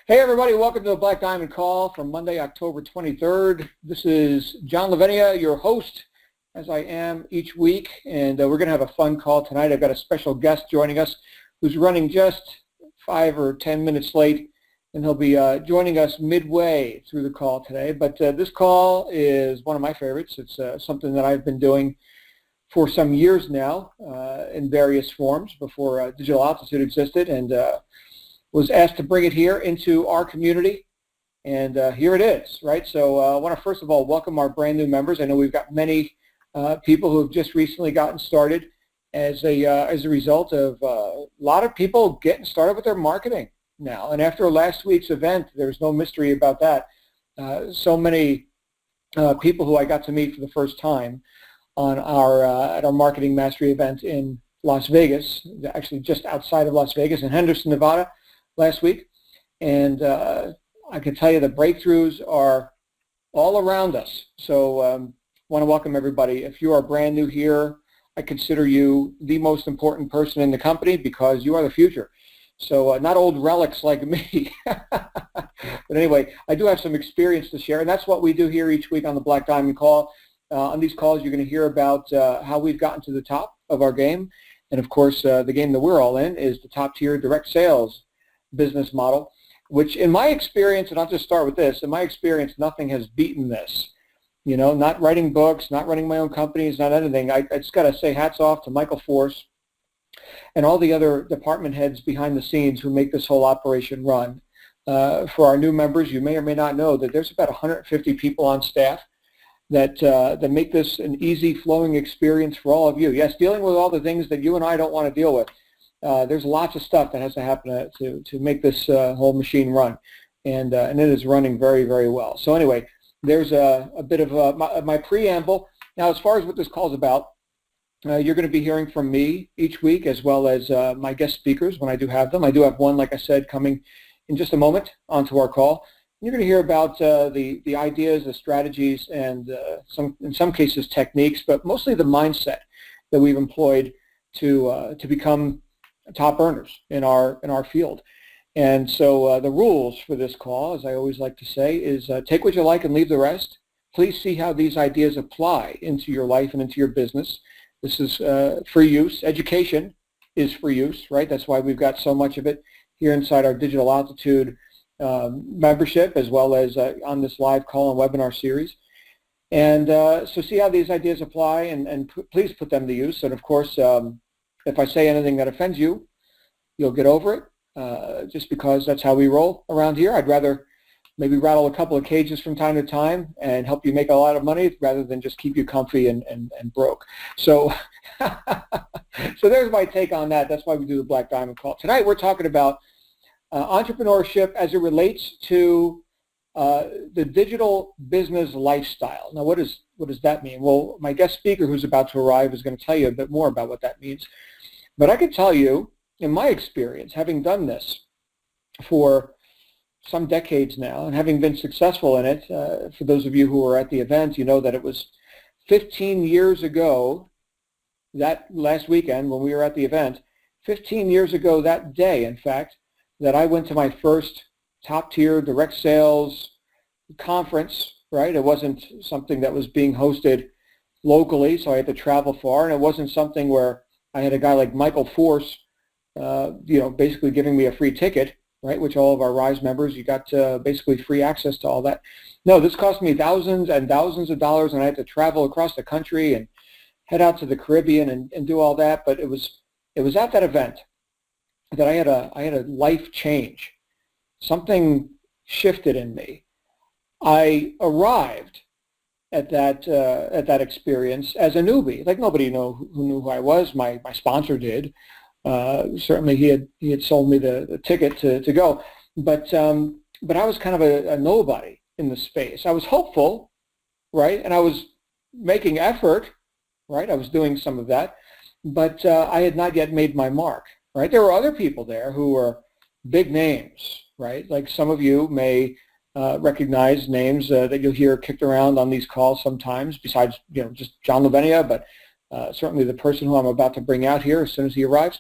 Hey everybody, welcome to the Black Diamond Call from Monday, October 23rd. This is John Lavinia, your host, as I am each week, and we're going to have a fun call tonight. I've got a special guest joining us who's running just 5 or 10 minutes late, and he'll be joining us midway through the call today. But this call is one of my favorites. It's something that I've been doing for some years now in various forms before Digital Altitude existed, and was asked to bring it here into our community, and here it is, right? So I want to first of all welcome our brand new members. I know we've got many people who have just recently gotten started as a result of a lot of people getting started with their marketing now. And after last week's event, there's no mystery about that. So many people who I got to meet for the first time on at our Marketing Mastery event in Las Vegas, actually just outside of Las Vegas in Henderson, Nevada, last week, and I can tell you the breakthroughs are all around us. So want to welcome everybody. If you are brand new here, I consider you the most important person in the company because you are the future. So not old relics like me. But anyway, I do have some experience to share, and that's what we do here each week on the Black Diamond Call. On these calls, you're going to hear about how we've gotten to the top of our game. And of course, the game that we're all in is the top tier direct sales business model, which in my experience, and I'll just start with this, in my experience, nothing has beaten this. You know, not writing books, not running my own companies, not anything. I just got to say hats off to Michael Force and all the other department heads behind the scenes who make this whole operation run. For our new members, you may or may not know that there's about 150 people on staff that make this an easy flowing experience for all of you. Yes, dealing with all the things that you and I don't want to deal with. There's lots of stuff that has to happen to make this whole machine run, and it is running very, very well. So anyway, there's a bit of my preamble. Now, as far as what this call is about, you're going to be hearing from me each week, as well as my guest speakers when I do have them. I do have one, like I said, coming in just a moment onto our call. You're going to hear about the ideas, the strategies, and in some cases techniques, but mostly the mindset that we've employed to become top earners in our field. And so the rules for this call, as I always like to say, is take what you like and leave the rest. Please see how these ideas apply into your life and into your business. This is free use. Education is free use, right? That's why we've got so much of it here inside our Digital Altitude membership, as well as on this live call and webinar series. And so see how these ideas apply, and please put them to use. And of course, if I say anything that offends you, you'll get over it, just because that's how we roll around here. I'd rather maybe rattle a couple of cages from time to time and help you make a lot of money rather than just keep you comfy and broke. So, so there's my take on that. That's why we do the Black Diamond Call. Tonight we're talking about entrepreneurship as it relates to the digital business lifestyle. Now, what does that mean? Well, my guest speaker who's about to arrive is going to tell you a bit more about what that means. But I can tell you, in my experience, having done this for some decades now and having been successful in it, for those of you who were at the event, you know that it was 15 years ago, that last weekend when we were at the event, 15 years ago that day, in fact, that I went to my first top-tier direct sales conference, right? It wasn't something that was being hosted locally, so I had to travel far, and it wasn't something where I had a guy like Michael Force, basically giving me a free ticket, right, which all of our RISE members, you got basically free access to all that. No, this cost me thousands and thousands of dollars, and I had to travel across the country and head out to the Caribbean and do all that. But it was at that event that I had a life change. Something shifted in me. I arrived at that experience as a newbie. Like nobody who knew who I was. My sponsor did. Certainly he had sold me the ticket to go. But I was kind of a nobody in the space. I was hopeful, right? And I was making effort, right? I was doing some of that, but I had not yet made my mark, right? There were other people there who were big names, right? Like some of you may recognize names that you'll hear kicked around on these calls sometimes, besides just John Lavinia, but certainly the person who I'm about to bring out here as soon as he arrives.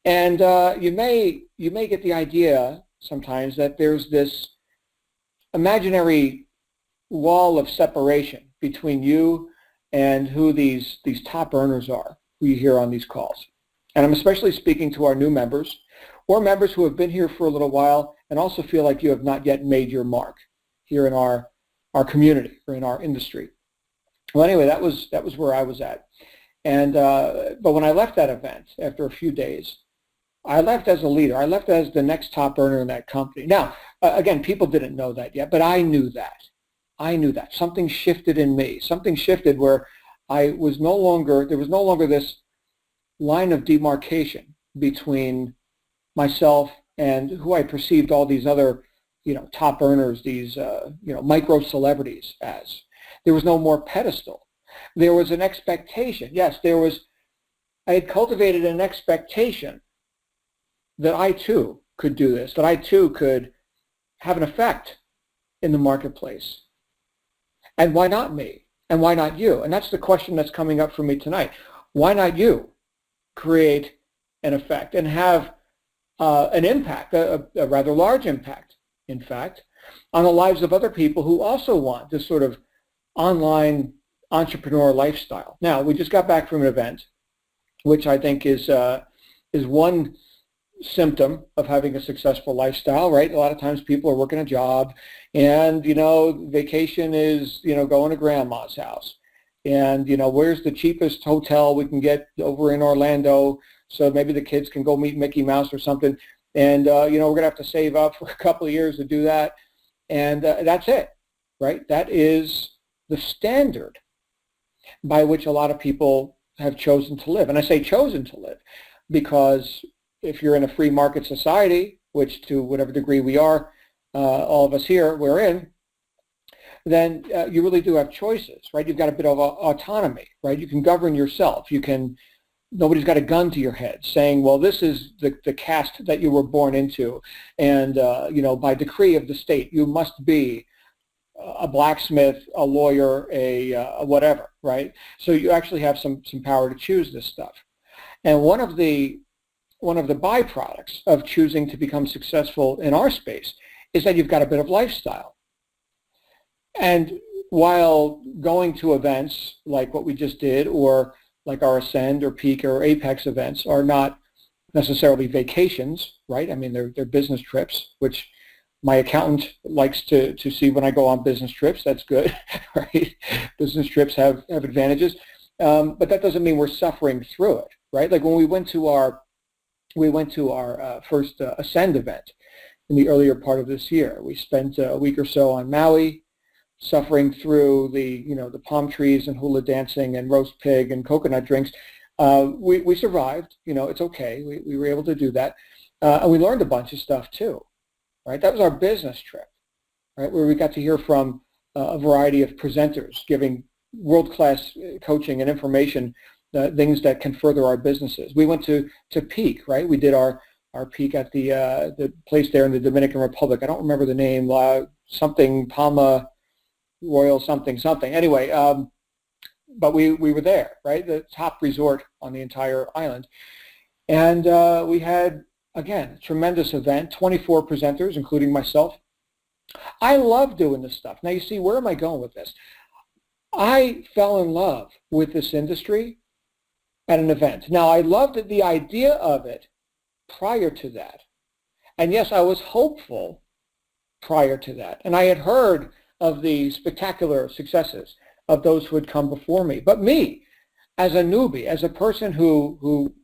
And you may get the idea sometimes that there's this imaginary wall of separation between you and who these top earners are who you hear on these calls. And I'm especially speaking to our new members or members who have been here for a little while and also feel like you have not yet made your mark here in our community or in our industry. Well, anyway, that was where I was at. And but when I left that event after a few days, I left as a leader. I left as the next top earner in that company. Now, again, people didn't know that yet, but I knew that. I knew that. Something shifted in me. Something shifted where there was no longer this line of demarcation between myself and who I perceived all these other, top earners, these, micro celebrities as. There was no more pedestal. There was an expectation. Yes, I had cultivated an expectation that I too could do this, that I too could have an effect in the marketplace. And why not me? And why not you? And that's the question that's coming up for me tonight. Why not you create an effect and have an impact, a rather large impact, in fact, on the lives of other people who also want this sort of online entrepreneur lifestyle. Now, we just got back from an event, which I think is one symptom of having a successful lifestyle, right? A lot of times people are working a job and, vacation is, going to grandma's house. And, where's the cheapest hotel we can get over in Orlando so maybe the kids can go meet Mickey Mouse or something. And, we're going to have to save up for a couple of years to do that. And that's it, right? That is the standard by which a lot of people have chosen to live. And I say chosen to live because if you're in a free market society, which to whatever degree we are, all of us here, we're in, then you really do have choices, right? You've got a bit of autonomy, right? You can govern yourself. Nobody's got a gun to your head saying, well, this is the caste that you were born into. And, by decree of the state, you must be a blacksmith, a lawyer, a whatever, right? So you actually have some power to choose this stuff. And one of the byproducts of choosing to become successful in our space is that you've got a bit of lifestyle. And while going to events like what we just did, or like our Ascend or Peak or Apex events are not necessarily vacations, right? I mean, they're business trips, which my accountant likes to see when I go on business trips. That's good, right? Business trips have advantages. But that doesn't mean we're suffering through it, right? Like when we went to our first Ascend event in the earlier part of this year. We spent a week or so on Maui, suffering through the palm trees and hula dancing and roast pig and coconut drinks. We survived. It's okay. We were able to do that, and we learned a bunch of stuff too, right? That was our business trip, right, where we got to hear from a variety of presenters giving world-class coaching and information. Things that can further our businesses. We went to Peak, right? We did our Peak at the place there in the Dominican Republic. I don't remember the name, something Palma Royal something. Anyway, but we were there, right? The top resort on the entire island. And we had, again, a tremendous event, 24 presenters, including myself. I love doing this stuff. Now you see, where am I going with this? I fell in love with this industry at an event. Now, I loved the idea of it prior to that. And yes, I was hopeful prior to that. And I had heard of the spectacular successes of those who had come before me. But me, as a newbie, as a person who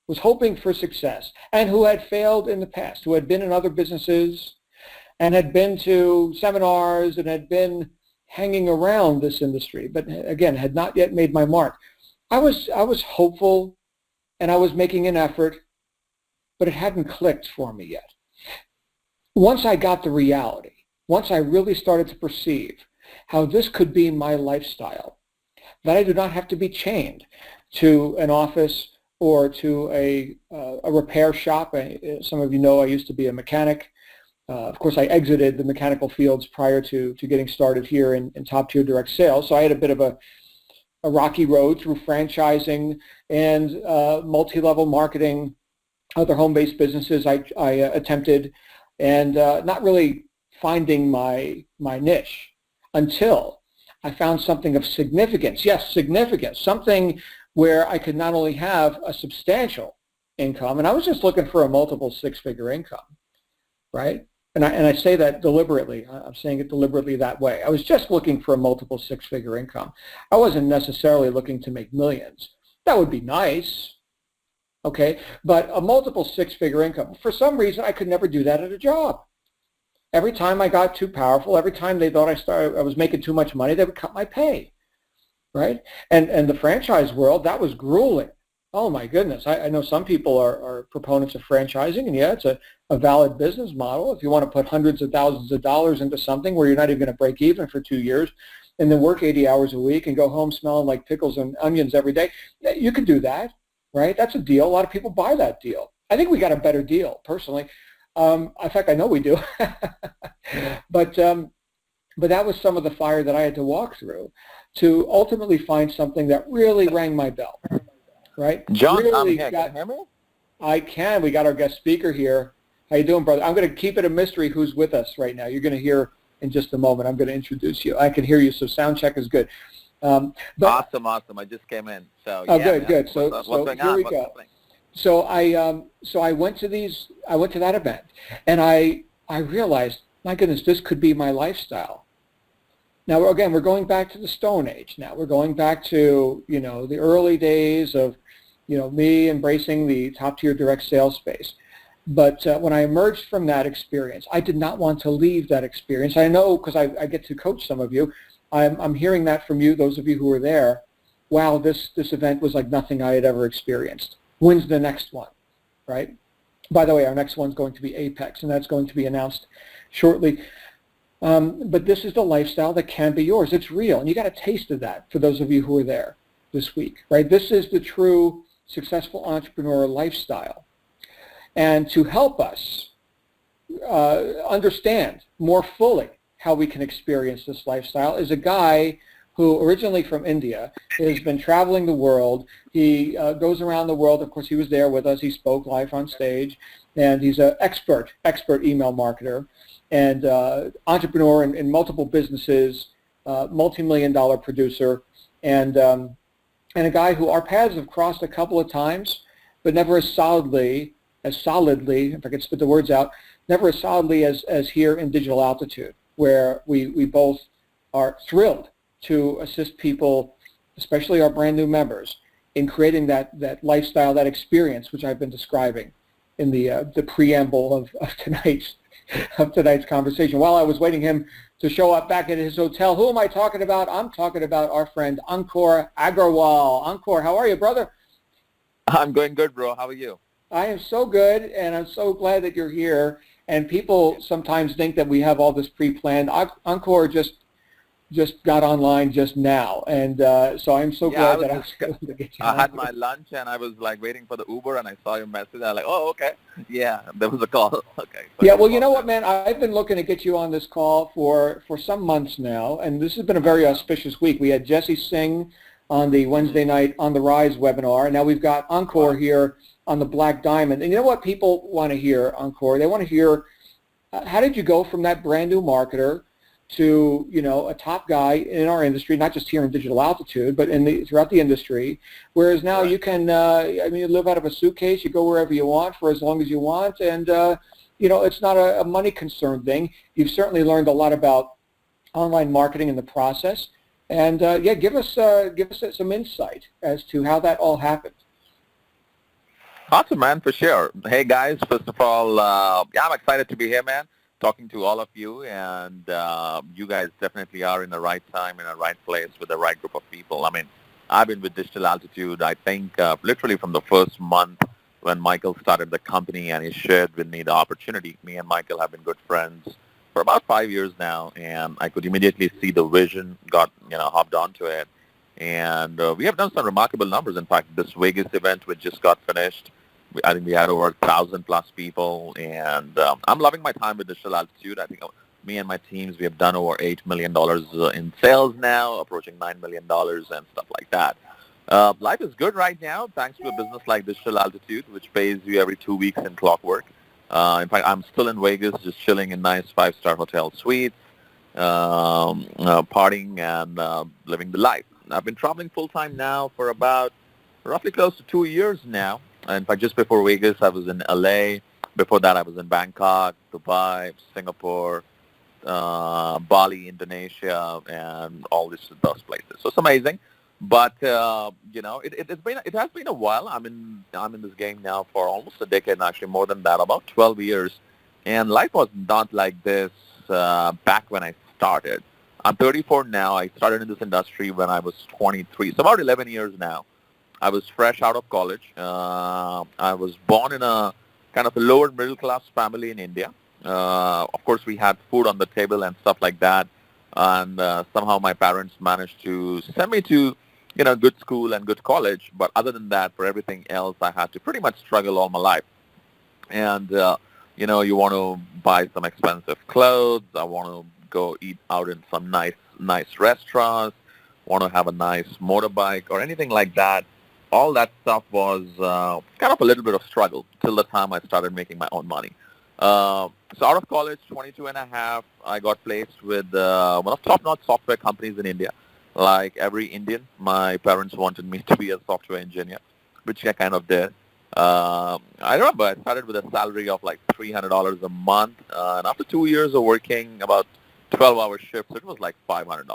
was hoping for success and who had failed in the past, who had been in other businesses and had been to seminars and had been hanging around this industry, but again, had not yet made my mark. I was hopeful and I was making an effort, but it hadn't clicked for me yet. Once I got the reality, once I really started to perceive how this could be my lifestyle, that I do not have to be chained to an office or to a repair shop. Some of you know I used to be a mechanic. Of course, I exited the mechanical fields prior to getting started here in top-tier direct sales. So I had a bit of a rocky road through franchising and multi-level marketing, other home-based businesses I attempted. and not really finding my niche until I found something of significance. Yes, significance, something where I could not only have a substantial income, and I was just looking for a multiple six-figure income, right? And I say that deliberately. I'm saying it deliberately that way. I was just looking for a multiple six-figure income. I wasn't necessarily looking to make millions. That would be nice, okay? But a multiple six-figure income, for some reason, I could never do that at a job. Every time I got too powerful, every time they thought I was making too much money, they would cut my pay, right? And the franchise world, that was grueling. Oh my goodness. I know some people are proponents of franchising, and yeah, it's a valid business model. If you want to put hundreds of thousands of dollars into something where you're not even going to break even for 2 years and then work 80 hours a week and go home smelling like pickles and onions every day, you can do that, right? That's a deal. A lot of people buy that deal. I think we got a better deal, personally. In fact, I know we do. But that was some of the fire that I had to walk through to ultimately find something that really rang my bell. Right? John, really I'm here. Can you hear me? I can. We got our guest speaker here. How you doing, brother? I'm going to keep it a mystery who's with us right now. You're going to hear in just a moment. I'm going to introduce you. I can hear you, so sound check is good. Awesome. I just came in. So oh, yeah, good. Man. So what's going here on? we What's go. happening? So I went to that event, and I realized, my goodness, this could be my lifestyle. Now, again, we're going back to the Stone Age. Now we're going back to, the early days of, me embracing the top-tier direct sales space. But when I emerged from that experience, I did not want to leave that experience. I know, because I get to coach some of you, I'm hearing that from you, those of you who were there. Wow, this event was like nothing I had ever experienced. When's the next one, right? By the way, our next one's going to be Apex, and that's going to be announced shortly. But this is the lifestyle that can be yours. It's real, and you got a taste of that for those of you who are there this week, right? This is the true successful entrepreneur lifestyle. And to help us understand more fully how we can experience this lifestyle is a guy who originally from India has been traveling the world. He goes around the world. Of course, he was there with us. He spoke live on stage, and he's an expert email marketer and entrepreneur in multiple businesses, multi-million-dollar producer, and a guy who our paths have crossed a couple of times, but never as solidly, if I could spit the words out, never as solidly as here in Digital Altitude, where we both are thrilled to assist people, especially our brand new members, in creating that lifestyle, that experience, which I've been describing in the preamble of tonight's conversation. While I was waiting him to show up back at his hotel, who am I talking about? I'm talking about our friend Ankur Agarwal. Ankur, how are you, brother? I'm going good, bro. How are you? I am so good, and I'm so glad that you're here. And people sometimes think that we have all this pre-planned. Ankur just got online just now, and so I'm so glad that I was able to get you. I had my lunch, and I was like waiting for the Uber, and I saw your message. I was like, oh, okay. Yeah, there was a call. Okay. Yeah, well, you know what, man? I've been looking to get you on this call for some months now, and this has been a very auspicious week. We had Jesse Singh on the Wednesday night On the Rise webinar, and now we've got Ankur here on the Black Diamond. And you know what people want to hear, Ankur? They want to hear, how did you go from that brand new marketer to, a top guy in our industry, not just here in Digital Altitude, but throughout the industry, whereas now you can, you live out of a suitcase, you go wherever you want for as long as you want, and, it's not a money concern thing. You've certainly learned a lot about online marketing in the process, and, give us some insight as to how that all happened. Awesome, man, for sure. Hey, guys, first of all, I'm excited to be here, man, talking to all of you, and you guys definitely are in the right time, in the right place, with the right group of people. I mean, I've been with Digital Altitude, I think, literally from the first month when Michael started the company and he shared with me the opportunity. Me and Michael have been good friends for about 5 years now, and I could immediately see the vision, hopped onto it. And we have done some remarkable numbers. In fact, this Vegas event, which just got finished, I think we had over 1,000 plus people, and I'm loving my time with Digital Altitude. I think me and my teams, we have done over $8 million in sales now, approaching $9 million and stuff like that. Life is good right now, thanks to a business like Digital Altitude, which pays you every 2 weeks in clockwork. In fact, I'm still in Vegas, just chilling in nice five-star hotel suites, partying and living the life. I've been traveling full-time now for about roughly close to 2 years now. In fact, just before Vegas, I was in LA. Before that, I was in Bangkok, Dubai, Singapore, Bali, Indonesia, and all those places. So it's amazing. But it has been a while. I'm in this game now for almost a decade, actually more than that, about 12 years. And life was not like this back when I started. I'm 34 now. I started in this industry when I was 23, so about 11 years now. I was fresh out of college. I was born in a kind of a lower middle class family in India. Of course, we had food on the table and stuff like that. And somehow my parents managed to send me to, good school and good college. But other than that, for everything else, I had to pretty much struggle all my life. And, you want to buy some expensive clothes. I want to go eat out in some nice restaurants, want to have a nice motorbike or anything like that. All that stuff was kind of a little bit of struggle till the time I started making my own money. So out of college, 22 and a half, I got placed with one of top-notch software companies in India. Like every Indian, my parents wanted me to be a software engineer, which I kind of did. I remember I started with a salary of like $300 a month, and after 2 years of working about 12-hour shifts, it was like $500.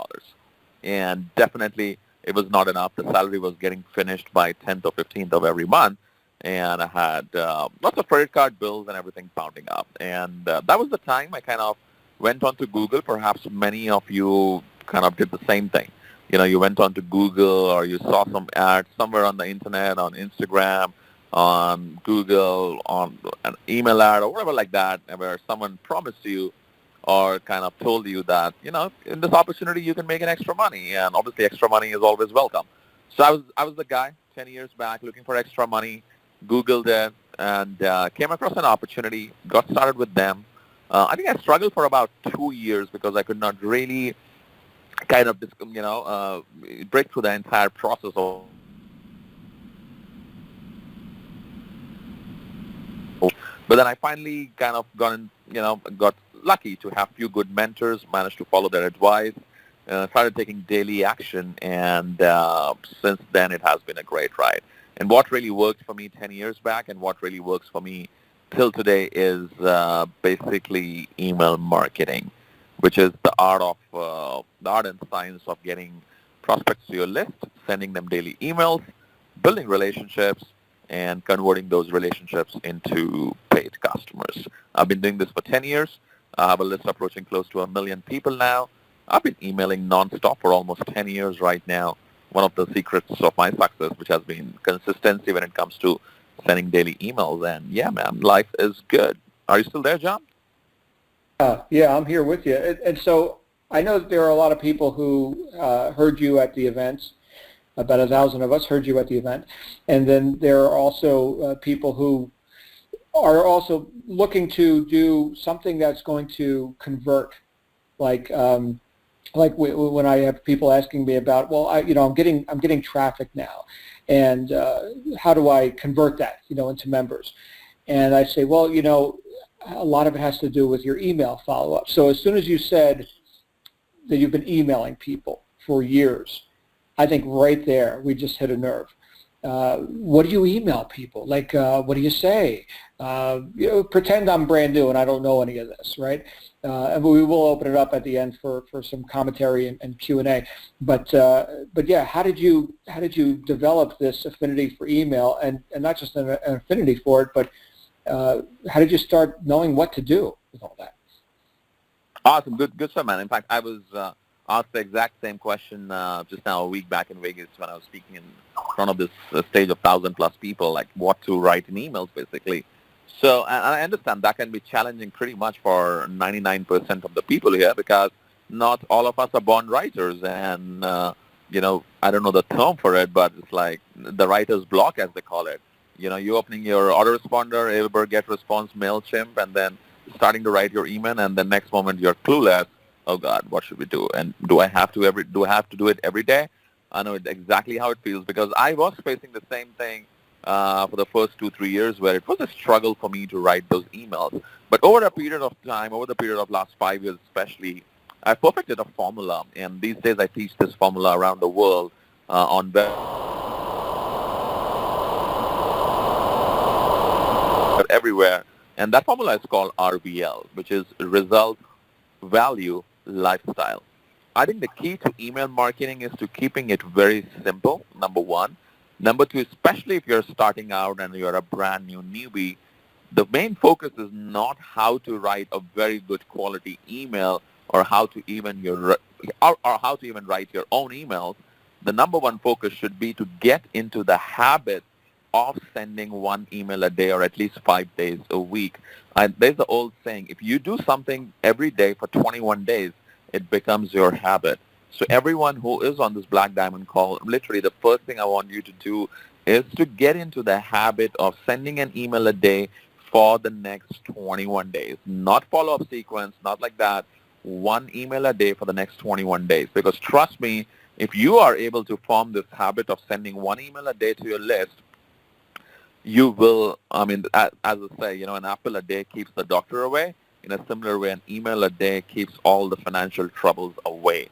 And definitely it was not enough. The salary was getting finished by 10th or 15th of every month, and I had lots of credit card bills and everything pounding up. And that was the time I kind of went on to Google. Perhaps many of you kind of did the same thing. You went on to Google or you saw some ads somewhere on the internet, on Instagram, on Google, on an email ad or whatever like that, where someone promised you or kind of told you that, in this opportunity you can make an extra money, and obviously extra money is always welcome. So I was the guy 10 years back looking for extra money, Googled it, and came across an opportunity, got started with them. I think I struggled for about 2 years because I could not really kind of, break through the entire process of. But then I finally kind of got lucky to have few good mentors, managed to follow their advice, started taking daily action, and since then it has been a great ride. And what really worked for me 10 years back and what really works for me till today is basically email marketing, which is the art and science of getting prospects to your list, sending them daily emails, building relationships, and converting those relationships into paid customers. I've been doing this for 10 years. I have a list approaching close to 1 million people now. I've been emailing nonstop for almost 10 years right now. One of the secrets of my success, which has been consistency when it comes to sending daily emails. And yeah, man, life is good. Are you still there, John? Yeah, I'm here with you. And so I know that there are a lot of people who heard you at the events. About 1,000 of us heard you at the event. And then there are also people who are also looking to do something that's going to convert, like when I have people asking me about, well, I'm getting traffic now, and how do I convert that, into members? And I say, well, a lot of it has to do with your email follow-up. So as soon as you said that you've been emailing people for years, I think right there we just hit a nerve. What do you email people? Like, what do you say? Pretend I'm brand new and I don't know any of this, right? And we will open it up at the end for some commentary and Q&A. But yeah, how did you develop this affinity for email, and not just an affinity for it, but how did you start knowing what to do with all that? Awesome, good stuff, man. In fact, I was asked the exact same question just now a week back in Vegas when I was speaking in front of this stage of 1,000+ people, like what to write in emails, basically. So, and I understand that can be challenging pretty much for 99% of the people here, because not all of us are born writers, and I don't know the term for it, but it's like the writer's block, as they call it. You opening your autoresponder, Airburg, GetResponse, MailChimp, and then starting to write your email, and the next moment you're clueless. Oh God, what should we do? And do I have to do it every day? I know exactly how it feels, because I was facing the same thing for the first 2-3 years where it was a struggle for me to write those emails. But over a period of time, over the period of last 5 years especially, I perfected a formula. And these days I teach this formula around the world on everywhere. And that formula is called RVL, which is result, value, lifestyle. I think the key to email marketing is to keeping it very simple, number one. Number two, especially if you're starting out and you're a brand new newbie, the main focus is not how to write a very good quality email or how to even or how to even write your own emails. The number one focus should be to get into the habit of sending one email a day or at least 5 days a week. And there's the old saying, if you do something every day for 21 days, it becomes your habit. So everyone who is on this Black Diamond call, literally the first thing I want you to do is to get into the habit of sending an email a day for the next 21 days. Not follow-up sequence, not like that. One email a day for the next 21 days. Because trust me, if you are able to form this habit of sending one email a day to your list, you will, as I say, an apple a day keeps the doctor away. In a similar way, an email a day keeps all the financial troubles away.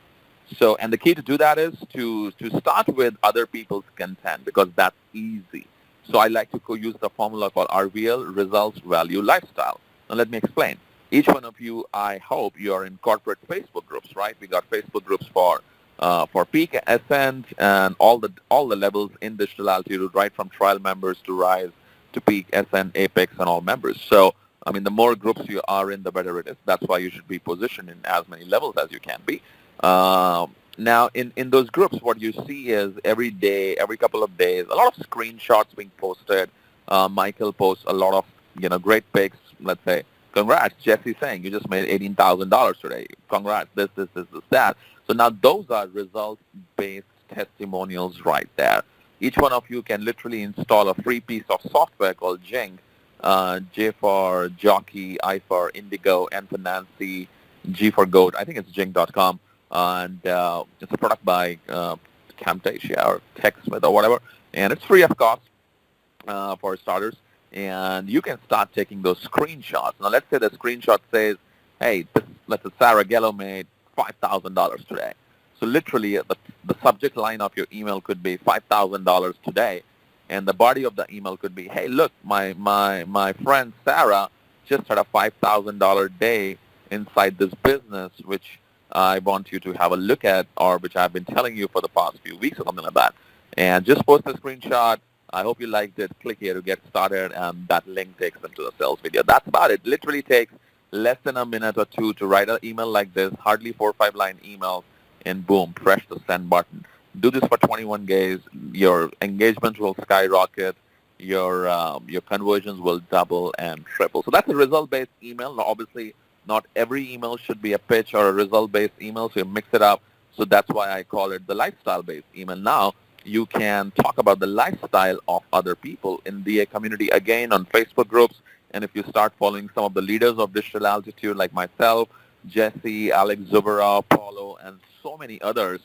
So, and the key to do that is to start with other people's content because that's easy. So I like to use the formula called RVL, results, value, lifestyle. Now let me explain. Each one of you, I hope you are in corporate Facebook groups, right? We got Facebook groups for peak, ascent, and all the levels in digital altitude, right from trial members to rise to peak, ascent, apex, and all members. So, the more groups you are in, the better it is. That's why you should be positioned in as many levels as you can be. Now, in those groups, what you see is every day, every couple of days, a lot of screenshots being posted. Michael posts a lot of, great pics. Let's say, congrats, Jesse saying you just made $18,000 today. Congrats, this, that. So now those are results-based testimonials right there. Each one of you can literally install a free piece of software called Jing. J for Jockey, I for Indigo, N for Nancy, G for Goat. I think it's Jing.com. And it's a product by Camtasia or TechSmith or whatever. And it's free of cost for starters. And you can start taking those screenshots. Now, let's say the screenshot says, hey, let's say Sarah Gello made $5,000 today. So literally, the subject line of your email could be $5,000 today. And the body of the email could be, hey, look, my friend Sarah just had a $5,000 day inside this business, which I want you to have a look at, or which I've been telling you for the past few weeks or something like that. And just post a screenshot. I hope you liked it. Click here to get started, and that link takes them to the sales video. That's about it. Literally takes less than a minute or two to write an email like this, hardly 4 or 5 line emails, and boom, press the send button. Do this for 21 days. Your engagement will skyrocket. Your conversions will double and triple. So that's a result-based email. Now, obviously, not every email should be a pitch or a result-based email, so you mix it up. So that's why I call it the lifestyle-based email. Now, you can talk about the lifestyle of other people in the community, again, on Facebook groups. And if you start following some of the leaders of digital altitude like myself, Jesse, Alex Zubarov, Paulo, and so many others,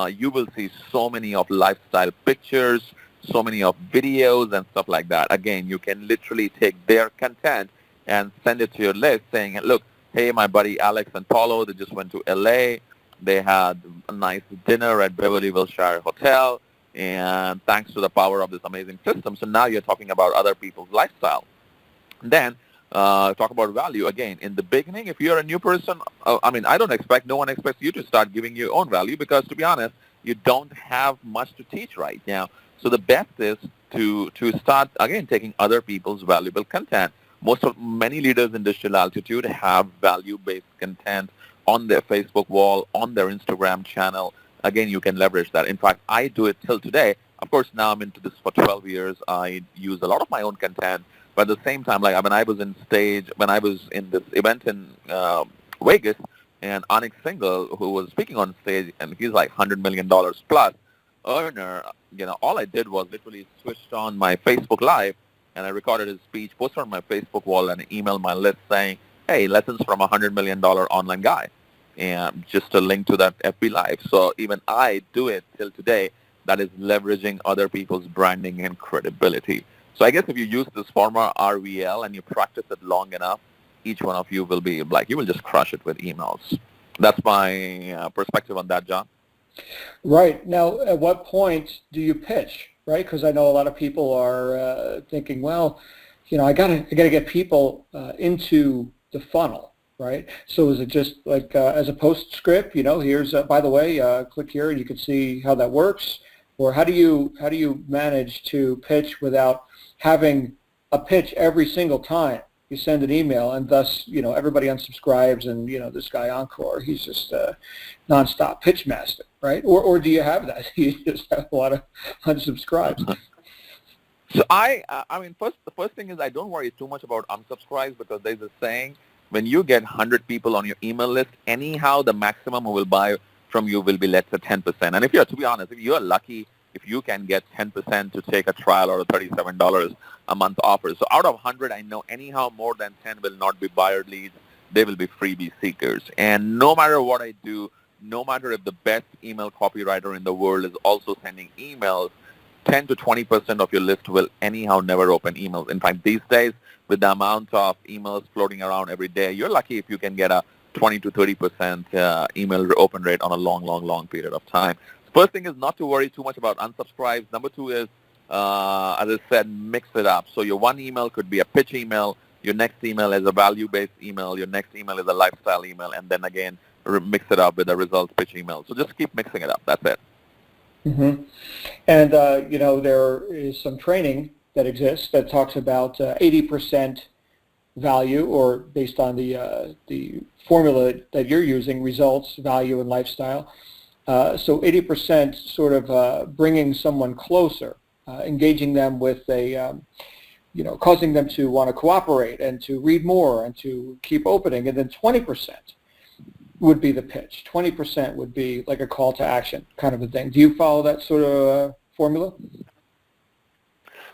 you will see so many of lifestyle pictures, so many of videos and stuff like that. Again, you can literally take their content and send it to your list saying, look, hey, my buddy Alex and Paulo, they just went to LA. They had a nice dinner at Beverly Wilshire Hotel. And thanks to the power of this amazing system, so now you're talking about other people's lifestyle. Then talk about value. Again, in the beginning, if you're a new person, no one expects you to start giving your own value because, to be honest, you don't have much to teach right now. So the best is to start, again, taking other people's valuable content. Many leaders in digital altitude have value-based content on their Facebook wall, on their Instagram channel. Again, you can leverage that. In fact, I do it till today. Of course, now I'm into this for 12 years. I use a lot of my own content. But at the same time, like when I was in this event in Vegas, and Onyx Singhal, who was speaking on stage, and he's like $100 million plus earner, all I did was literally switched on my Facebook Live, and I recorded his speech, posted on my Facebook wall, and emailed my list saying, hey, lessons from a $100 million online guy. And just a link to that FB Live. So even I do it till today. that is leveraging other people's branding and credibility. So I guess if you use this formula RVL and you practice it long enough, each one of you will be like, you will just crush it with emails. That's my perspective on that, John. Right. Now, at what point do you pitch, right? Because I know a lot of people are thinking, well, I gotta get people into the funnel, right? So is it just like as a postscript, here's by the way, click here and you can see how that works, or how do you manage to pitch without having a pitch every single time you send an email, and thus everybody unsubscribes, and this guy Ankur, he's just a nonstop pitch master, right? Or do you have that? You just have a lot of unsubscribes. So the first thing is I don't worry too much about unsubscribes because there's a saying, when you get 100 people on your email list, anyhow, the maximum who will buy from you will be, let's say, 10%. And to be honest, if you're lucky, if you can get 10% to take a trial or a $37 a month offer. So out of 100, I know anyhow more than 10 will not be buyer leads. They will be freebie seekers. And no matter what I do, no matter if the best email copywriter in the world is also sending emails, 10 to 20% of your list will anyhow never open emails. In fact, these days, with the amount of emails floating around every day, you're lucky if you can get a 20 to 30% email open rate on a long period of time. First thing is not to worry too much about unsubscribes. Number two is, as I said, mix it up. So your one email could be a pitch email. Your next email is a value-based email. Your next email is a lifestyle email. And then again, mix it up with a results pitch email. So just keep mixing it up. That's it. Mm-hmm. And, there is some training that exists that talks about 80% value, or based on the formula that you're using, results, value, and lifestyle. So 80% sort of bringing someone closer, engaging them with causing them to want to cooperate and to read more and to keep opening. And then 20% would be the pitch. 20% would be like a call to action kind of a thing. Do you follow that sort of formula?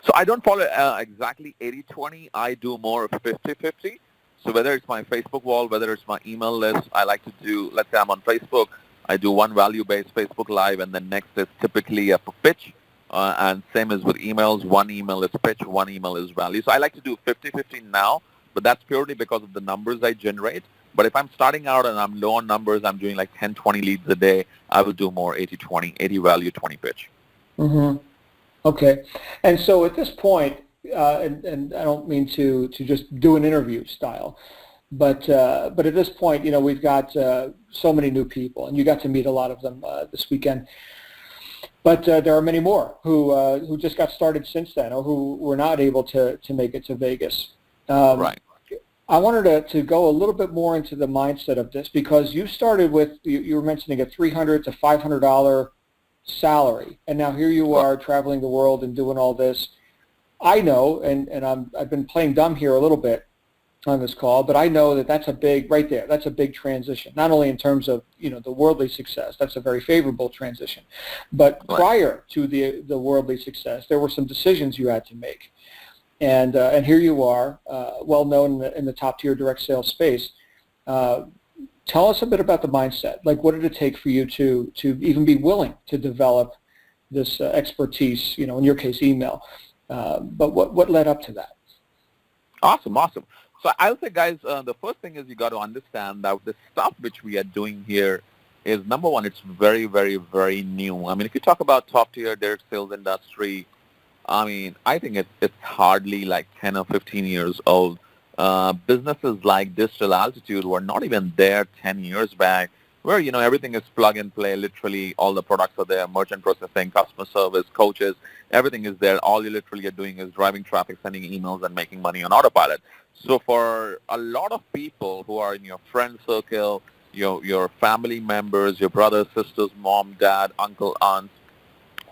So I don't follow exactly 80-20. I do more 50-50. So whether it's my Facebook wall, whether it's my email list, I like to do, let's say I'm on Facebook, I do one value-based Facebook Live, and then next is typically a pitch. And same as with emails, one email is pitch, one email is value. So I like to do 50-50 now, but that's purely because of the numbers I generate. But if I'm starting out and I'm low on numbers, I'm doing like 10, 20 leads a day, I will do more 80-20, 80 value, 20 pitch. Mm-hmm. Okay. And so at this point, and I don't mean to just do an interview style, but at this point, we've got so many new people, and you got to meet a lot of them this weekend. But there are many more who just got started since then, or who were not able to make it to Vegas. Right. I wanted to go a little bit more into the mindset of this, because you started with, you were mentioning a $300 to $500 salary, and now here you are traveling the world and doing all this. I know, and I've been playing dumb here a little bit on this call, but I know that that's a big, right there, that's a big transition, not only in terms of, the worldly success, that's a very favorable transition, but prior to the worldly success, there were some decisions you had to make. And here you are, well known in the top tier direct sales space. Tell us a bit about the mindset. Like, what did it take for you to even be willing to develop this expertise, in your case, email? But what led up to that? Awesome. So I'll say, guys, the first thing is you got to understand that the stuff which we are doing here is, number one, it's very, very, very new. I mean, if you talk about top tier direct sales industry, I think it's hardly like 10 or 15 years old. Businesses like Digital Altitude were not even there 10 years back, where, everything is plug and play. Literally, all the products are there, merchant processing, customer service, coaches, everything is there. All you literally are doing is driving traffic, sending emails, and making money on autopilot. So for a lot of people who are in your friend circle, your family members, your brothers, sisters, mom, dad, uncle, aunts,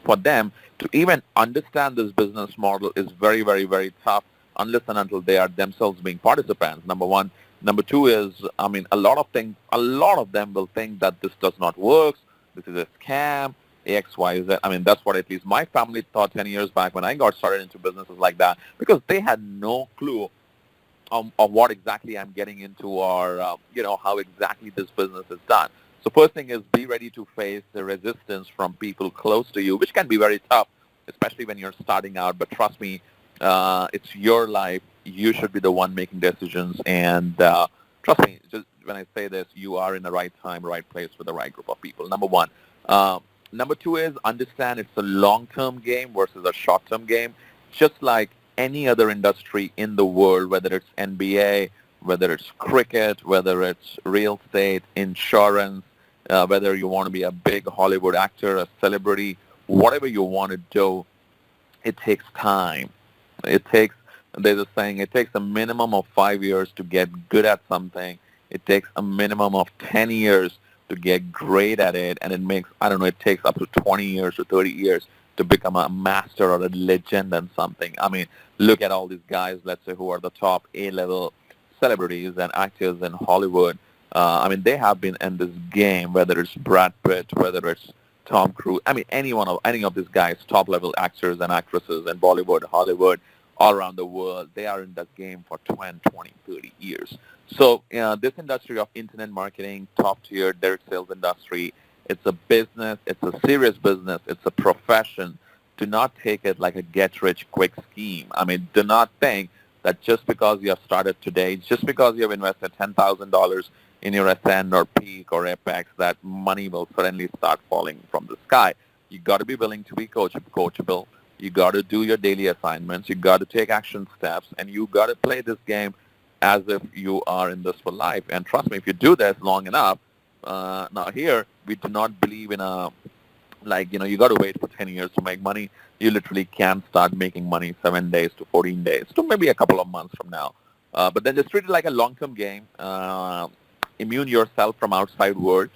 for them to even understand this business model is very, very, very tough unless and until they are themselves being participants, number one. Number two is, a lot of them will think that this does not work, this is a scam, X, Y, Z. That's what at least my family thought 10 years back when I got started into businesses like that, because they had no clue of what exactly I'm getting into, or, how exactly this business is done. So first thing is be ready to face the resistance from people close to you, which can be very tough, especially when you're starting out. But trust me, it's your life. You should be the one making decisions. And trust me, just when I say this, you are in the right time, right place with the right group of people, number one. Number two is understand it's a long-term game versus a short-term game. Just like any other industry in the world, whether it's NBA, whether it's cricket, whether it's real estate, insurance, whether you want to be a big Hollywood actor, a celebrity, whatever you want to do, it takes time. It takes, there's a saying, it takes a minimum of 5 years to get good at something. It takes a minimum of 10 years to get great at it. And it makes, I don't know, it takes up to 20 years to 30 years to become a master or a legend in something. I mean, look at all these guys, let's say, who are the top A-level celebrities and actors in Hollywood. I mean, they have been in this game, whether it's Brad Pitt, whether it's Tom Cruise. I mean, any of these guys, top-level actors and actresses in Bollywood, Hollywood, all around the world, they are in that game for 10, 20, 30 years. So this industry of internet marketing, top-tier direct sales industry, it's a business. It's a serious business. It's a profession. Do not take it like a get-rich-quick scheme. I mean, do not think that just because you have started today, just because you have invested $10,000 in your Ascend or Peak or Apex, that money will suddenly start falling from the sky. You got to be willing to be coachable. You got to do your daily assignments. You got to take action steps, and you got to play this game as if you are in this for life. And trust me, if you do this long enough, now here, we do not believe in a, like, you got to wait for 10 years to make money. You literally can start making money 7 days to 14 days to maybe a couple of months from now. But then just treat it like a long-term game. Immune yourself from outside world.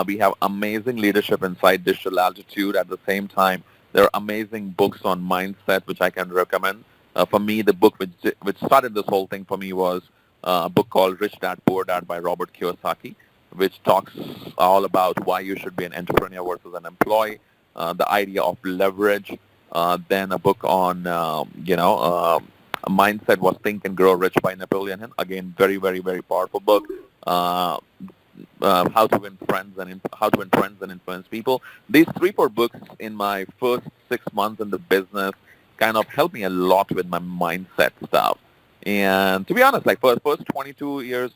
We have amazing leadership inside Digital Altitude. At the same time, there are amazing books on mindset, which I can recommend. For me, the book which started this whole thing for me was a book called Rich Dad, Poor Dad by Robert Kiyosaki, which talks all about why you should be an entrepreneur versus an employee, the idea of leverage. Then a book on, mindset was Think and Grow Rich by Napoleon Hill. Again, very, very, very powerful book. How to win friends and influence people. These 3-4 books in my first 6 months in the business kind of helped me a lot with my mindset stuff. And to be honest, like for the first 23 years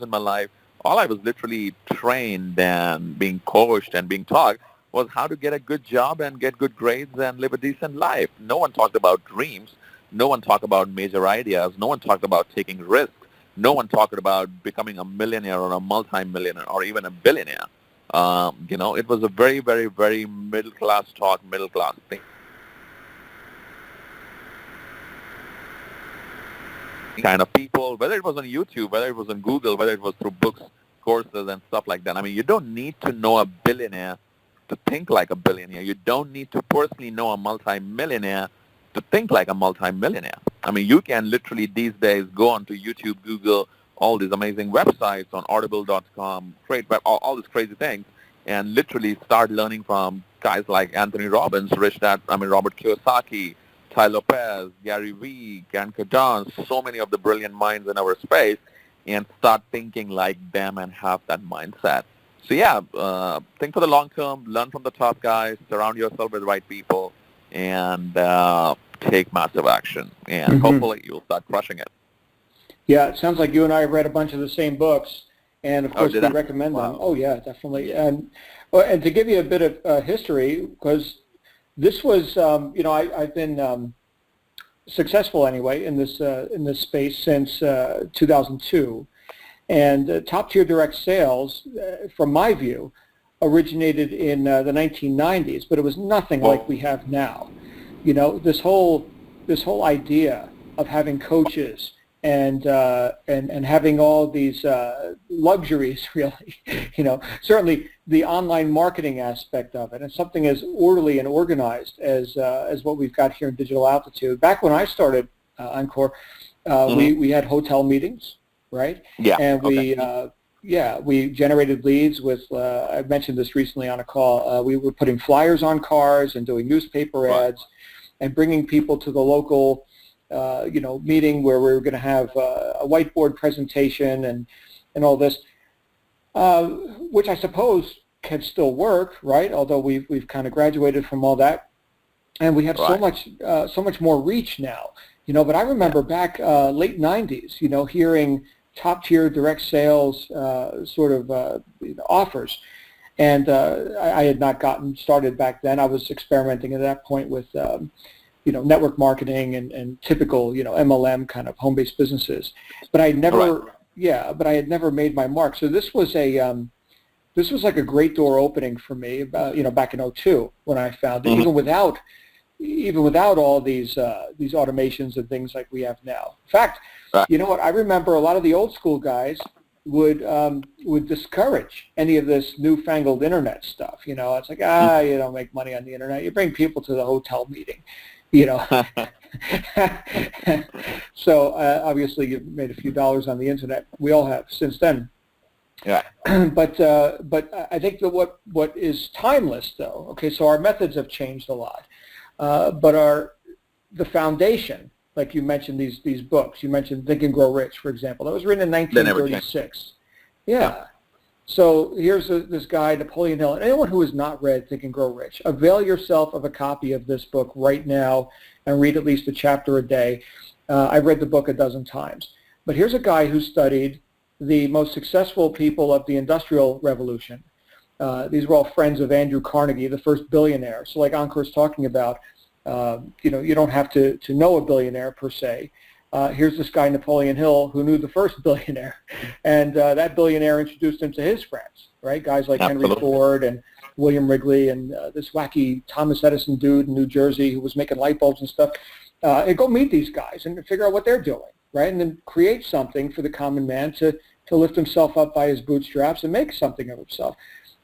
in my life, all I was literally trained and being coached and being taught was how to get a good job and get good grades and live a decent life. No one talked about dreams. No one talked about major ideas. No one talked about taking risks. No one talked about becoming a millionaire or a multi-millionaire or even a billionaire. It was a very, very, very middle-class talk, middle-class thing. Kind of people, whether it was on YouTube, whether it was on Google, whether it was through books, courses, and stuff like that. I mean, you don't need to know a billionaire to think like a billionaire. You don't need to personally know a multi-millionaire to think like a multi-millionaire. I mean, you can literally these days go onto YouTube, Google, all these amazing websites on audible.com, all these crazy things, and literally start learning from guys like Anthony Robbins, Robert Kiyosaki, Ty Lopez, Gary Vee, Ankur, so many of the brilliant minds in our space, and start thinking like them and have that mindset. So yeah, think for the long term, learn from the top guys, surround yourself with the right people, and take massive action. And hopefully you'll start crushing it. Yeah, it sounds like you and I have read a bunch of the same books, and of course we recommend them. Oh yeah, definitely. And to give you a bit of history, because this was, I've been successful anyway in this space since 2002, and top-tier direct sales, from my view, originated in the 1990s, but it was nothing like we have now. This whole idea of having coaches and having all these luxuries, really, certainly the online marketing aspect of it, and something as orderly and organized as what we've got here in Digital Altitude. Back when I started, Ankur, we had hotel meetings, right? Yeah. And we generated leads with, I mentioned this recently on a call, we were putting flyers on cars and doing newspaper ads and bringing people to the local meeting where we were going to have a whiteboard presentation and all this. which I suppose can still work, right? Although we've kind of graduated from all that, and we have so much more reach now, But I remember back late '90s, hearing top-tier direct sales offers, and I had not gotten started back then. I was experimenting at that point with network marketing and typical MLM kind of home-based businesses, but I had never made my mark. So this was like a great door opening for me, back in '02 when I found it, even without all these automations and things like we have now. In fact, you know what? I remember a lot of the old school guys would discourage any of this newfangled internet stuff. It's like, you don't make money on the internet. You bring people to the hotel meeting, So obviously you've made a few dollars on the internet. We all have since then. Yeah. But I think that what is timeless, though. Okay, so our methods have changed a lot, but the foundation, like you mentioned, these books. You mentioned Think and Grow Rich, for example. That was written in 1936. Yeah. So here's this guy, Napoleon Hill. And anyone who has not read Think and Grow Rich, avail yourself of a copy of this book right now and read at least a chapter a day. I've read the book a dozen times. But here's a guy who studied the most successful people of the Industrial Revolution. These were all friends of Andrew Carnegie, the first billionaire. So like Ankur's talking about, you don't have to know a billionaire per se. Here's this guy, Napoleon Hill, who knew the first billionaire. And that billionaire introduced him to his friends, right? Guys like Henry Ford and William Wrigley and this wacky Thomas Edison dude in New Jersey who was making light bulbs and stuff. And go meet these guys and figure out what they're doing, right? And then create something for the common man to lift himself up by his bootstraps and make something of himself.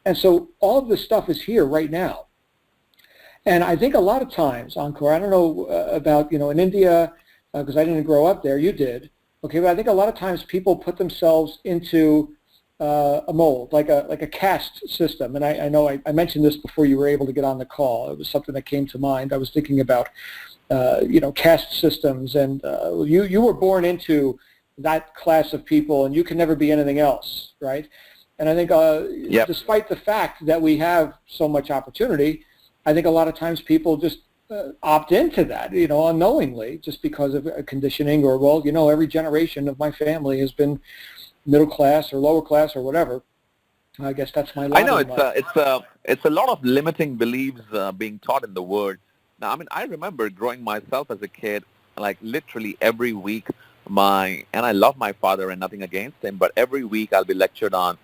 And so all of this stuff is here right now. And I think a lot of times, Ankur, I don't know about, in India, because I didn't grow up there, you did, okay, but I think a lot of times people put themselves into a mold, like a caste system. And I know I mentioned this before you were able to get on the call. It was something that came to mind. I was thinking about, caste systems, and you were born into that class of people, and you can never be anything else, right? And I think despite the fact that we have so much opportunity, I think a lot of times people just opt into that, unknowingly, just because of conditioning or, every generation of my family has been middle class or lower class or whatever. I guess that's my life. I know it's a lot of limiting beliefs being taught in the world. Now, I remember growing myself as a kid, like literally every week, and I love my father and nothing against him, but every week I'll be lectured on,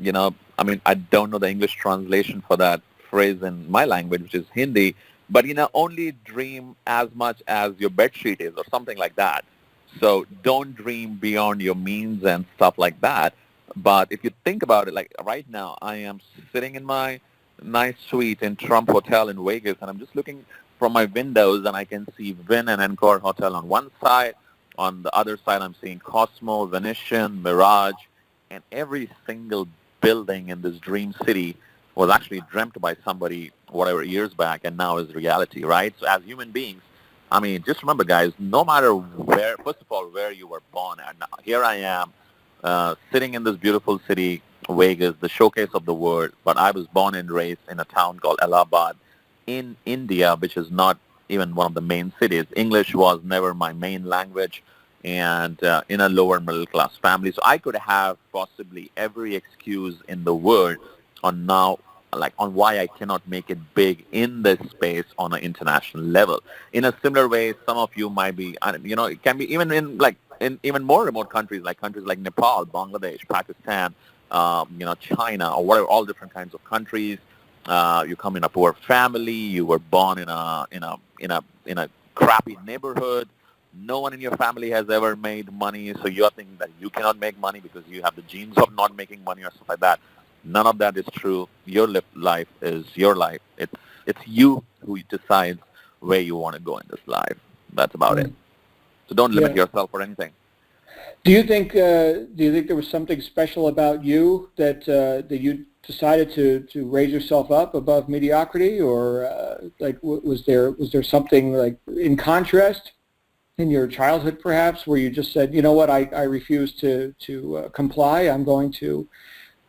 I don't know the English translation for that phrase in my language, which is Hindi, but, only dream as much as your bedsheet is or something like that. So don't dream beyond your means and stuff like that. But if you think about it, like right now, I am sitting in my nice suite in Trump Hotel in Vegas, and I'm just looking from my windows, and I can see Wynn and Ankur Hotel on one side. On the other side, I'm seeing Cosmo, Venetian, Mirage, and every single building in this dream city was actually dreamt by somebody whatever years back and now is reality, right? So as human beings, just remember, guys, no matter where, first of all, where you were born at. Now, here I am sitting in this beautiful city, Vegas, the showcase of the world, but I was born and raised in a town called Allahabad in India, which is not even one of the main cities. English was never my main language, and in a lower middle class family. So I could have possibly every excuse in the world on why I cannot make it big in this space on an international level. In a similar way, some of you might be, it can be even in even more remote countries like Nepal, Bangladesh, Pakistan, China, or whatever, all different kinds of countries. You come in a poor family. You were born in a crappy neighborhood. No one in your family has ever made money, so you're thinking that you cannot make money because you have the genes of not making money or stuff like that. None of that is true. Your life is your life. It's you who decides where you want to go in this life. That's about it. So don't limit yourself for anything. Do you think there was something special about you that you decided to raise yourself up above mediocrity, or was there something like in contrast in your childhood perhaps where you just said, you know what, I refuse to comply. I'm going to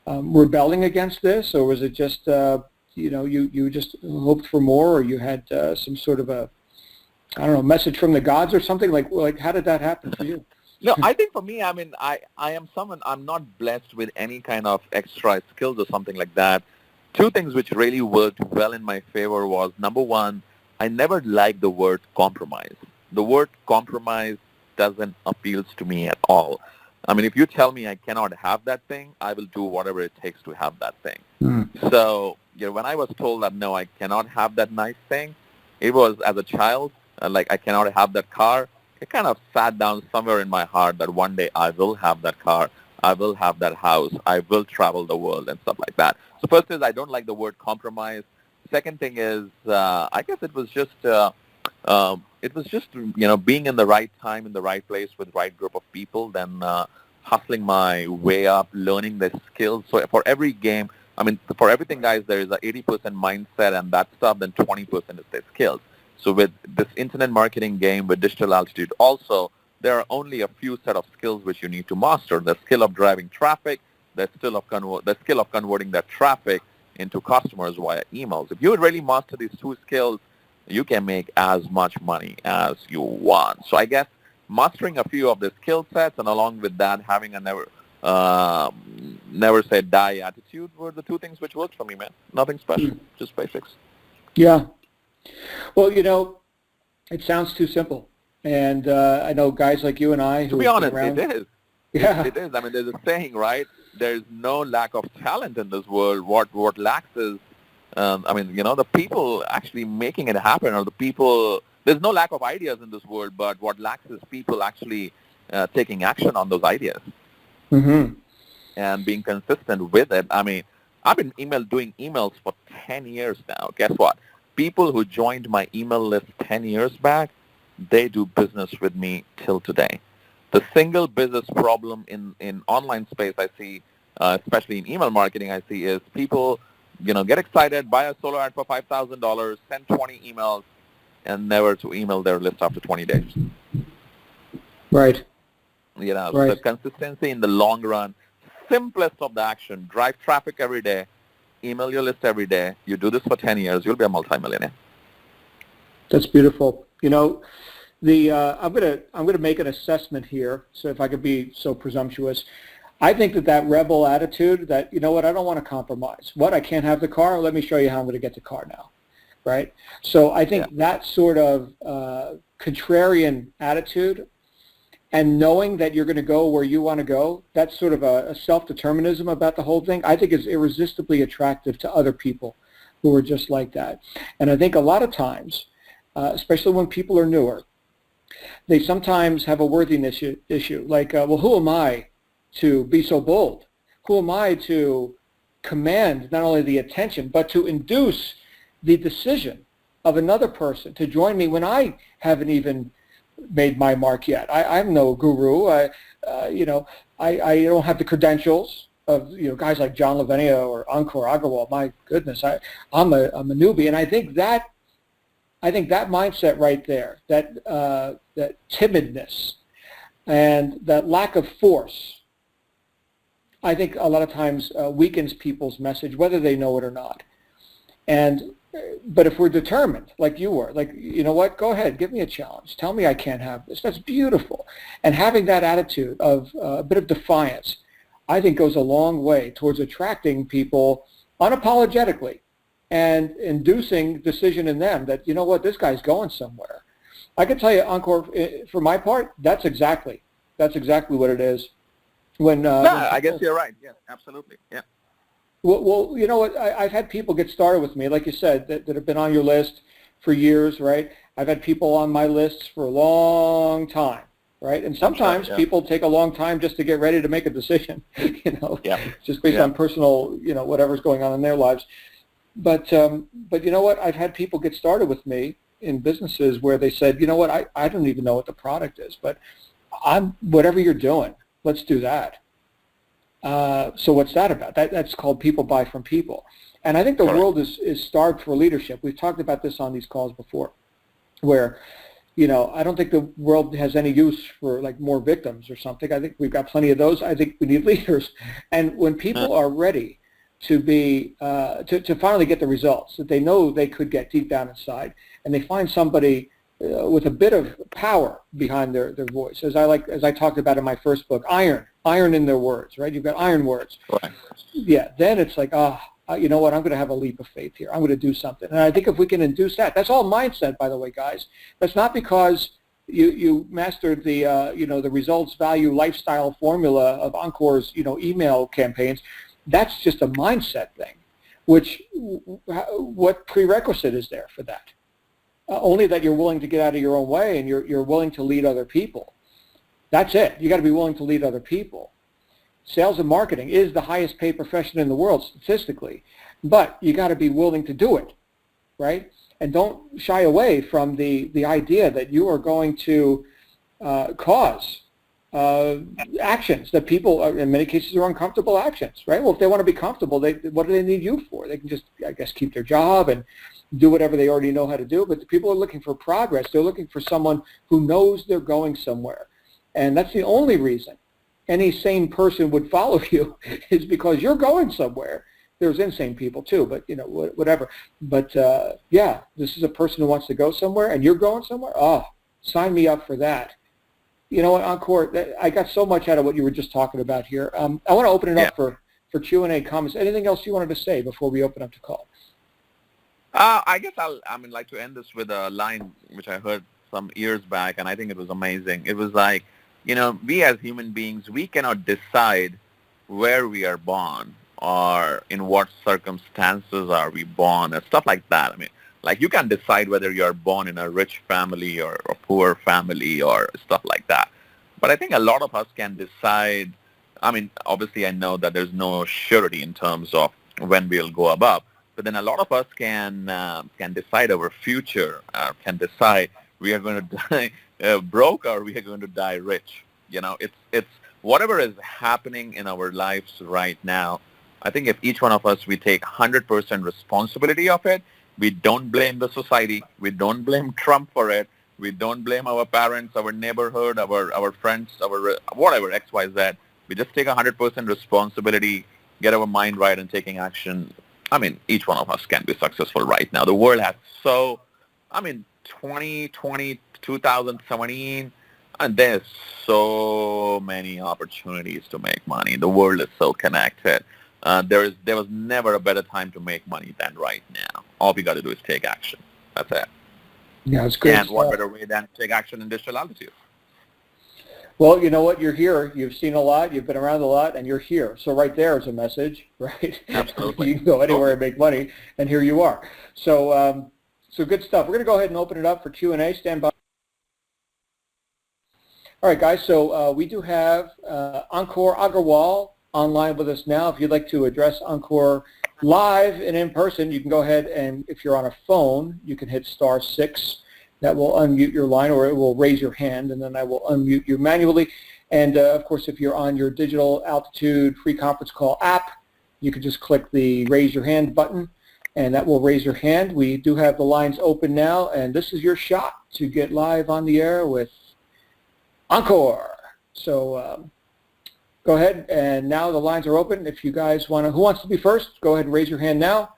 rebelling against this, or was it just you just hoped for more, or you had some sort of a, I don't know, message from the gods or something? Like how did that happen for you? No, I think for me, I mean, I am someone, I'm not blessed with any kind of extra skills or something like that. Two things which really worked well in my favor was, number one, I never liked the word compromise. The word compromise doesn't appeal to me at all. I mean, if you tell me I cannot have that thing, I will do whatever it takes to have that thing. So, when I was told that, no, I cannot have that nice thing, it was as a child, like I cannot have that car, it kind of sat down somewhere in my heart that one day I will have that car, I will have that house, I will travel the world and stuff like that. So first is I don't like the word compromise. Second thing is I guess it was just being in the right time, in the right place with the right group of people, then hustling my way up, learning the skills. So for every game, I mean, for everything, guys, there is a 80% mindset and that stuff, then 20% is the skills. So with this internet marketing game, with digital altitude also, there are only a few set of skills which you need to master. The skill of driving traffic, the skill of converting that traffic into customers via emails. If you really master these two skills, you can make as much money as you want. So I guess mastering a few of the skill sets and along with that having a never say die attitude were the two things which worked for me, man. Nothing special, just basics. Yeah. Well, it sounds too simple. And I know guys like you and I who to be honest, around, it is. Yeah. It is. I mean, there's a saying, right? There's no lack of talent in this world. What lacks is, the people actually making it happen, or the people. There's no lack of ideas in this world, but what lacks is people actually taking action on those ideas and being consistent with it. I mean, I've been doing emails for 10 years now. Guess what? People who joined my email list 10 years back, they do business with me till today. The single business problem in online space I see, especially in email marketing I see, is people, get excited, buy a solo ad for $5,000, send 20 emails, and never to email their list after 20 days. Right. So consistency in the long run, simplest of the action, drive traffic every day, email your list every day. You do this for 10 years, you'll be a multimillionaire. That's beautiful. I'm gonna make an assessment here. So if I could be so presumptuous, I think that rebel attitude, that I don't want to compromise. What, I can't have the car? Let me show you how I'm going to get the car now, right? So I think that sort of contrarian attitude, and knowing that you're going to go where you want to go, that's sort of a self-determinism about the whole thing, I think is irresistibly attractive to other people who are just like that. And I think a lot of times, especially when people are newer, they sometimes have a worthiness issue. Like, well, who am I to be so bold? Who am I to command not only the attention, but to induce the decision of another person to join me when I haven't even made my mark yet? I'm no guru. I don't have the credentials of guys like John Lavenia or Ankur, Agarwal. My goodness, I'm a newbie, and I think that mindset right there, that timidness and that lack of force, I think a lot of times weakens people's message, whether they know it or not. But if we're determined, like you were, like, you know what, go ahead, give me a challenge. Tell me I can't have this. That's beautiful. And having that attitude of a bit of defiance, I think goes a long way towards attracting people unapologetically and inducing decision in them that, you know what, this guy's going somewhere. I can tell you, Ankur, for my part, that's exactly what it is. I guess you're right. Yeah, absolutely. Yeah. Well, you know what? I've had people get started with me, like you said, that have been on your list for years, right? I've had people on my lists for a long time, right? And sometimes people take a long time just to get ready to make a decision, just based on personal, whatever's going on in their lives. But you know what? I've had people get started with me in businesses where they said, you know what? I don't even know what the product is, but whatever you're doing, let's do that. So what's that about? That's called people buy from people. And I think the world is starved for leadership. We've talked about this on these calls before, where I don't think the world has any use for like more victims or something. I think we've got plenty of those. I think we need leaders. And when people are ready to be, to finally get the results that they know they could get deep down inside, and they find somebody with a bit of power behind their voice, as I talked about in my first book, iron in their words, right? You've got iron words. Right. Yeah, then it's like, you know what, I'm going to have a leap of faith here. I'm going to do something. And I think if we can induce that, that's all mindset, by the way, guys. That's not because you mastered the, the results, value, lifestyle formula of Ankur's, email campaigns. That's just a mindset thing, what prerequisite is there for that? Only that you're willing to get out of your own way and you're willing to lead other people. That's it. You got to be willing to lead other people. Sales and marketing is the highest paid profession in the world statistically, but you got to be willing to do it, right? And don't shy away from the idea that you are going to cause actions that people, in many cases, are uncomfortable actions, right? Well, if they want to be comfortable, what do they need you for? They can just, I guess, keep their job and do whatever they already know how to do. But the people are looking for progress. They're looking for someone who knows they're going somewhere. And that's the only reason any sane person would follow you is because you're going somewhere. There's insane people too, but whatever. But yeah, this is a person who wants to go somewhere, and you're going somewhere. Oh, sign me up for that. You know what, Ankur? I got so much out of what you were just talking about here. I want to open it up for Q&A comments. Anything else you wanted to say before we open up the call? I guess like to end this with a line which I heard some years back, and I think it was amazing. It was like, we as human beings, we cannot decide where we are born or in what circumstances are we born and stuff like that. I mean, like you can decide whether you're born in a rich family or a poor family or stuff like that. But I think a lot of us can decide. I mean, obviously I know that there's no surety in terms of when we'll go above, but then a lot of us can decide our future, can decide we are going to die broke or we are going to die rich. It's whatever is happening in our lives right now. I think if each one of us, we take 100% responsibility of it, we don't blame the society, we don't blame Trump for it, we don't blame our parents, our neighborhood, our friends, our whatever, X, Y, Z. We just take 100% responsibility, get our mind right and taking action. I mean, each one of us can be successful right now. The world has 2020, 2017, and there's so many opportunities to make money. The world is so connected. There was never a better time to make money than right now. All we got to do is take action. That's it. Yeah, it's great. And what better way than to take action in digital altitude? Well, you know what? You're here. You've seen a lot. You've been around a lot, and you're here. So right there is a message, right? Absolutely. You can go anywhere and make money, and here you are. So, so good stuff. We're going to go ahead and open it up for Q&A. Stand by. All right, guys. So we do have Ankur Agarwal online with us now. If you'd like to address Ankur live and in person, you can go ahead and, if you're on a phone, you can hit *6. That will unmute your line, or it will raise your hand, and then I will unmute you manually. And of course, if you're on your Digital Altitude free conference call app, you can just click the raise your hand button, and that will raise your hand. We do have the lines open now, and this is your shot to get live on the air with Ankur. So go ahead, and now the lines are open. If you guys want to, who wants to be first? Go ahead and raise your hand now.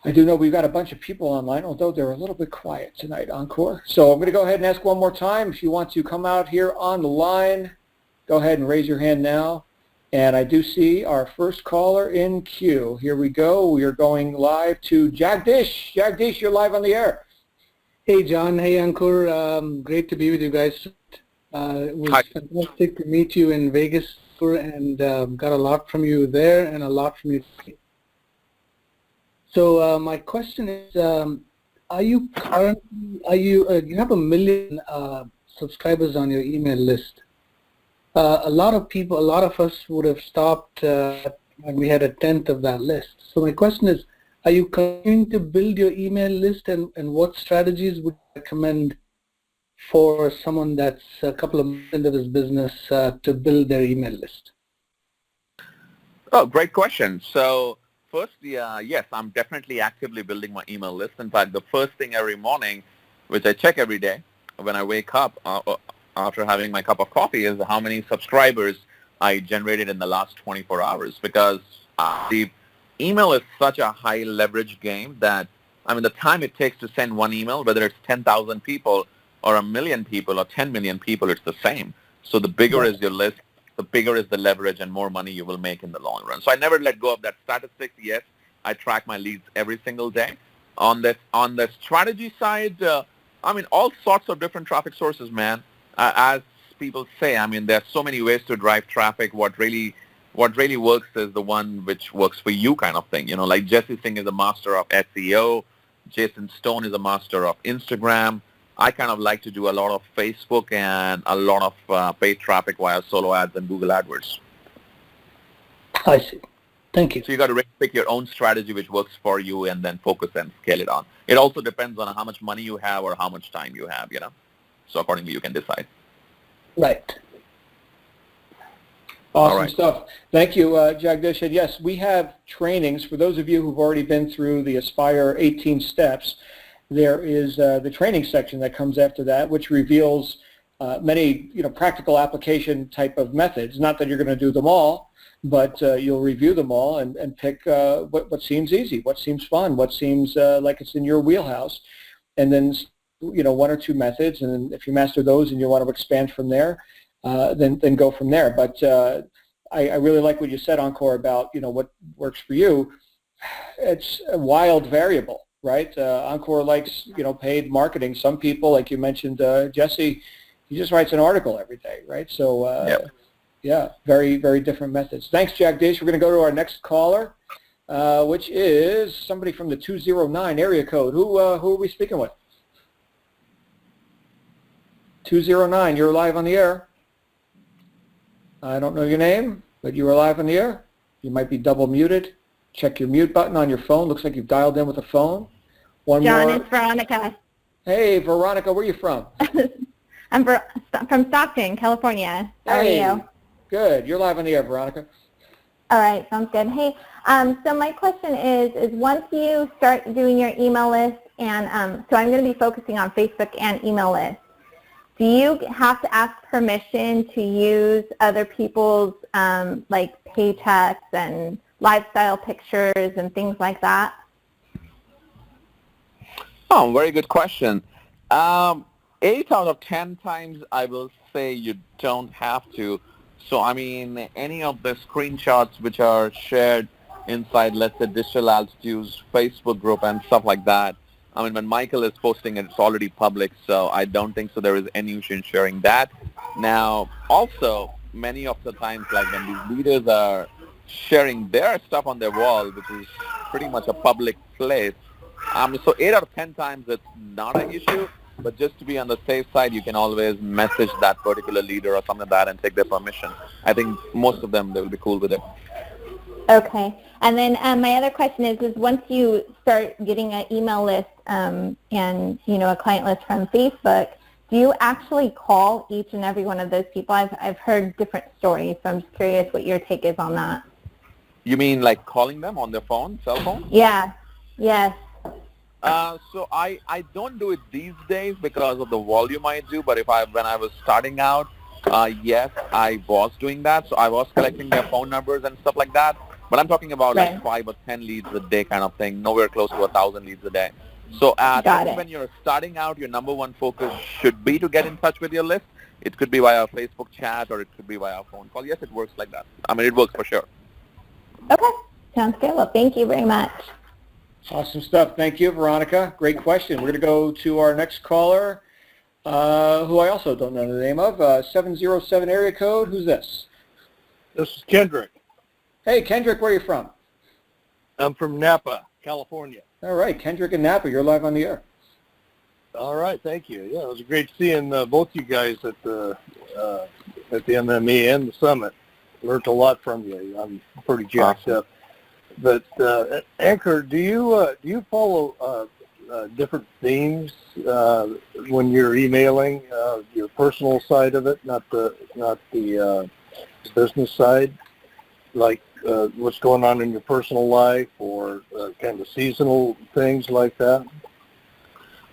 I do know we've got a bunch of people online, although they're a little bit quiet tonight, Ankur. So I'm going to go ahead and ask one more time. If you want to come out here on the line, go ahead and raise your hand now. And I do see our first caller in queue. Here we go. We are going live to Jagdish. Jagdish, you're live on the air. Hey, John. Hey, Ankur. Great to be with you guys. It was fantastic to meet you in Vegas, and got a lot from you there and a lot from you today. So my question is, are you currently, you have 1 million subscribers on your email list. A lot of us would have stopped when we had 1/10 of that list. So my question is, are you continuing to build your email list, and what strategies would you recommend for someone that's a couple of months into this business to build their email list? Oh, great question. So first, yes, I'm definitely actively building my email list. In fact, the first thing every morning, which I check every day when I wake up after having my cup of coffee, is how many subscribers I generated in the last 24 hours. Because the email is such a high leverage game that, I mean, the time it takes to send one email, whether it's 10,000 people or 1,000,000 people or 10 million people, it's the same. So the bigger is your list, the bigger is the leverage, and more money you will make in the long run. So I never let go of that statistics. Yes, I track my leads every single day. On the strategy side, I mean, all sorts of different traffic sources, man. As people say, I mean, there's so many ways to drive traffic. What really works is the one which works for you, kind of thing. You know, like Jesse Singh is a master of SEO. Jason Stone is a master of Instagram. I kind of like to do a lot of Facebook and a lot of paid traffic via solo ads and Google AdWords. I see. Thank you. So you got to really pick your own strategy which works for you and then focus and scale it on. It also depends on how much money you have or how much time you have, you know. So accordingly you can decide. Right. Awesome stuff. Thank you, Jagdish. And yes, we have trainings. For those of you who've already been through the Aspire 18 steps, there is the training section that comes after that, which reveals many, practical application type of methods. Not that you're going to do them all, but you'll review them all and pick what seems easy, what seems fun, what seems like it's in your wheelhouse, and then one or two methods. And then if you master those and you want to expand from there, then go from there. But I really like what you said, Ankur, about what works for you. It's a wild variable. Right? Ankur likes, paid marketing. Some people, like you mentioned, Jesse, he just writes an article every day, right? So, yeah, very, very different methods. Thanks, Jagdish. We're going to go to our next caller, which is somebody from the 209 area code. Who are we speaking with? 209, you're live on the air. I don't know your name, but you are live on the air. You might be double muted. Check your mute button on your phone. Looks like you've dialed in with a phone. John, it's Veronica. Hey, Veronica, where are you from? I'm from Stockton, California. How are you? Good. You're live on the air, Veronica. All right, sounds good. Hey, so my question is once you start doing your email list, and so I'm going to be focusing on Facebook and email lists, do you have to ask permission to use other people's like paychecks and lifestyle pictures and things like that? Oh, very good question. 8 out of 10 times I will say you don't have to. So, I mean, any of the screenshots which are shared inside, let's say, Digital Altitude's Facebook group and stuff like that, I mean, when Michael is posting it, it's already public, so I don't think so there is any issue in sharing that. Now, also, many of the times, like when these leaders are sharing their stuff on their wall, which is pretty much a public place. So 8 out of 10 times it's not an issue, but just to be on the safe side, you can always message that particular leader or something like that and take their permission. I think most of them, they will be cool with it. Okay. And then my other question is once you start getting an email list and, a client list from Facebook, do you actually call each and every one of those people? I've heard different stories, so I'm just curious what your take is on that. You mean like calling them on their phone, cell phone? Yeah. Yes. So I don't do it these days because of the volume I do, but when I was starting out, yes, I was doing that. So I was collecting their phone numbers and stuff like that. But I'm talking about like 5 or 10 leads a day kind of thing, nowhere close to 1,000 leads a day. So when you're starting out, your number one focus should be to get in touch with your list. It could be via Facebook chat or it could be via phone call. Yes, it works like that. I mean, it works for sure. Okay. Sounds good. Well, thank you very much. Awesome stuff. Thank you, Veronica. Great question. We're going to go to our next caller, who I also don't know the name of, 707 area code. Who's this? This is Kendrick. Hey, Kendrick, where are you from? I'm from Napa, California. All right, Kendrick and Napa, you're live on the air. All right, thank you. Yeah, it was great seeing both you guys at the MME and the summit. Learned a lot from you. I'm pretty jacked up. But Ankur, do you follow different themes when you're emailing your personal side of it, not the business side, like what's going on in your personal life or kind of seasonal things like that?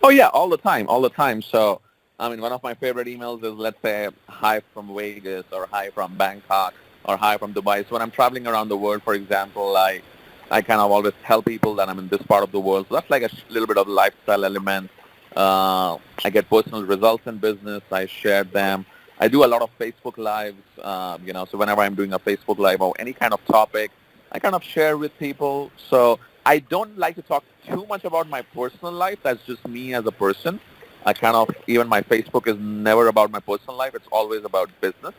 Oh yeah, all the time, all the time. So, I mean, one of my favorite emails is, let's say, hi from Vegas or hi from Bangkok or hi from Dubai. So when I'm traveling around the world, for example, I kind of always tell people that I'm in this part of the world. So that's like a little bit of lifestyle element. I get personal results in business. I share them. I do a lot of Facebook lives, so whenever I'm doing a Facebook live or any kind of topic, I kind of share with people. So I don't like to talk too much about my personal life. That's just me as a person. I kind of, even my Facebook is never about my personal life. It's always about business.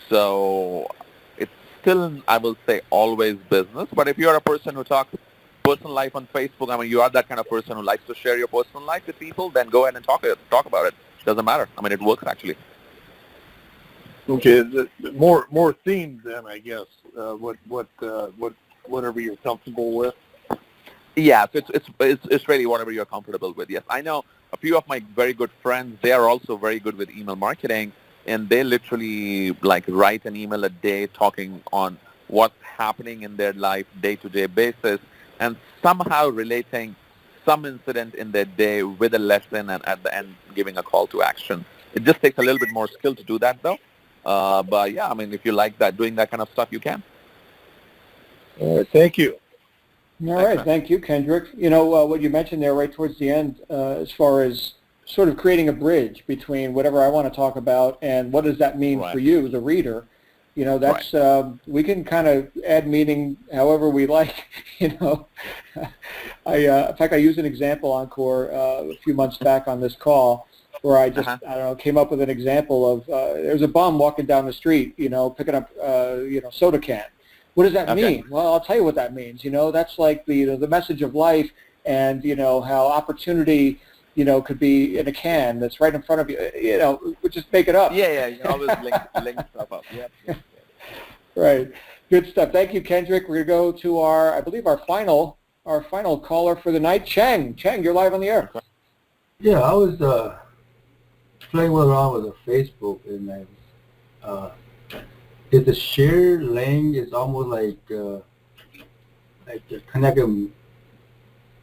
So it's still, I will say, always business. But if you're a person who talks personal life on Facebook, I mean, you are that kind of person who likes to share your personal life with people, then go ahead and talk about it. Doesn't matter. I mean, it works actually. Okay, more themed then, I guess. Whatever you're comfortable with. Yeah, so it's really whatever you're comfortable with. Yes, I know a few of my very good friends. They are also very good with email marketing, and they literally like write an email a day talking on what's happening in their life day-to-day basis, and somehow relating some incident in their day with a lesson, and at the end giving a call to action. It just takes a little bit more skill to do that, though. But yeah, I mean, if you like that, doing that kind of stuff, you can. All right, thank you. All right, thank you, Kendrick. You know, what you mentioned there right towards the end, as far as sort of creating a bridge between whatever I want to talk about and what does that mean for you, the reader. You know, that's, we can kind of add meaning however we like, you know. In fact, I used an example, Ankur, a few months back on this call where I just, I don't know, came up with an example of, there's a bum walking down the street, you know, picking up, soda can. What does that mean? Well, I'll tell you what that means. You know, that's like the message of life, and you know how opportunity, you know, could be in a can that's right in front of you. You know, we just make it up. Yeah, you always link stuff up. Yep. Right. Good stuff. Thank you, Kendrick. We're gonna go to I believe our final caller for the night, Cheng. Cheng, you're live on the air. Yeah, I was playing around with the Facebook, and is the share link is almost like connect a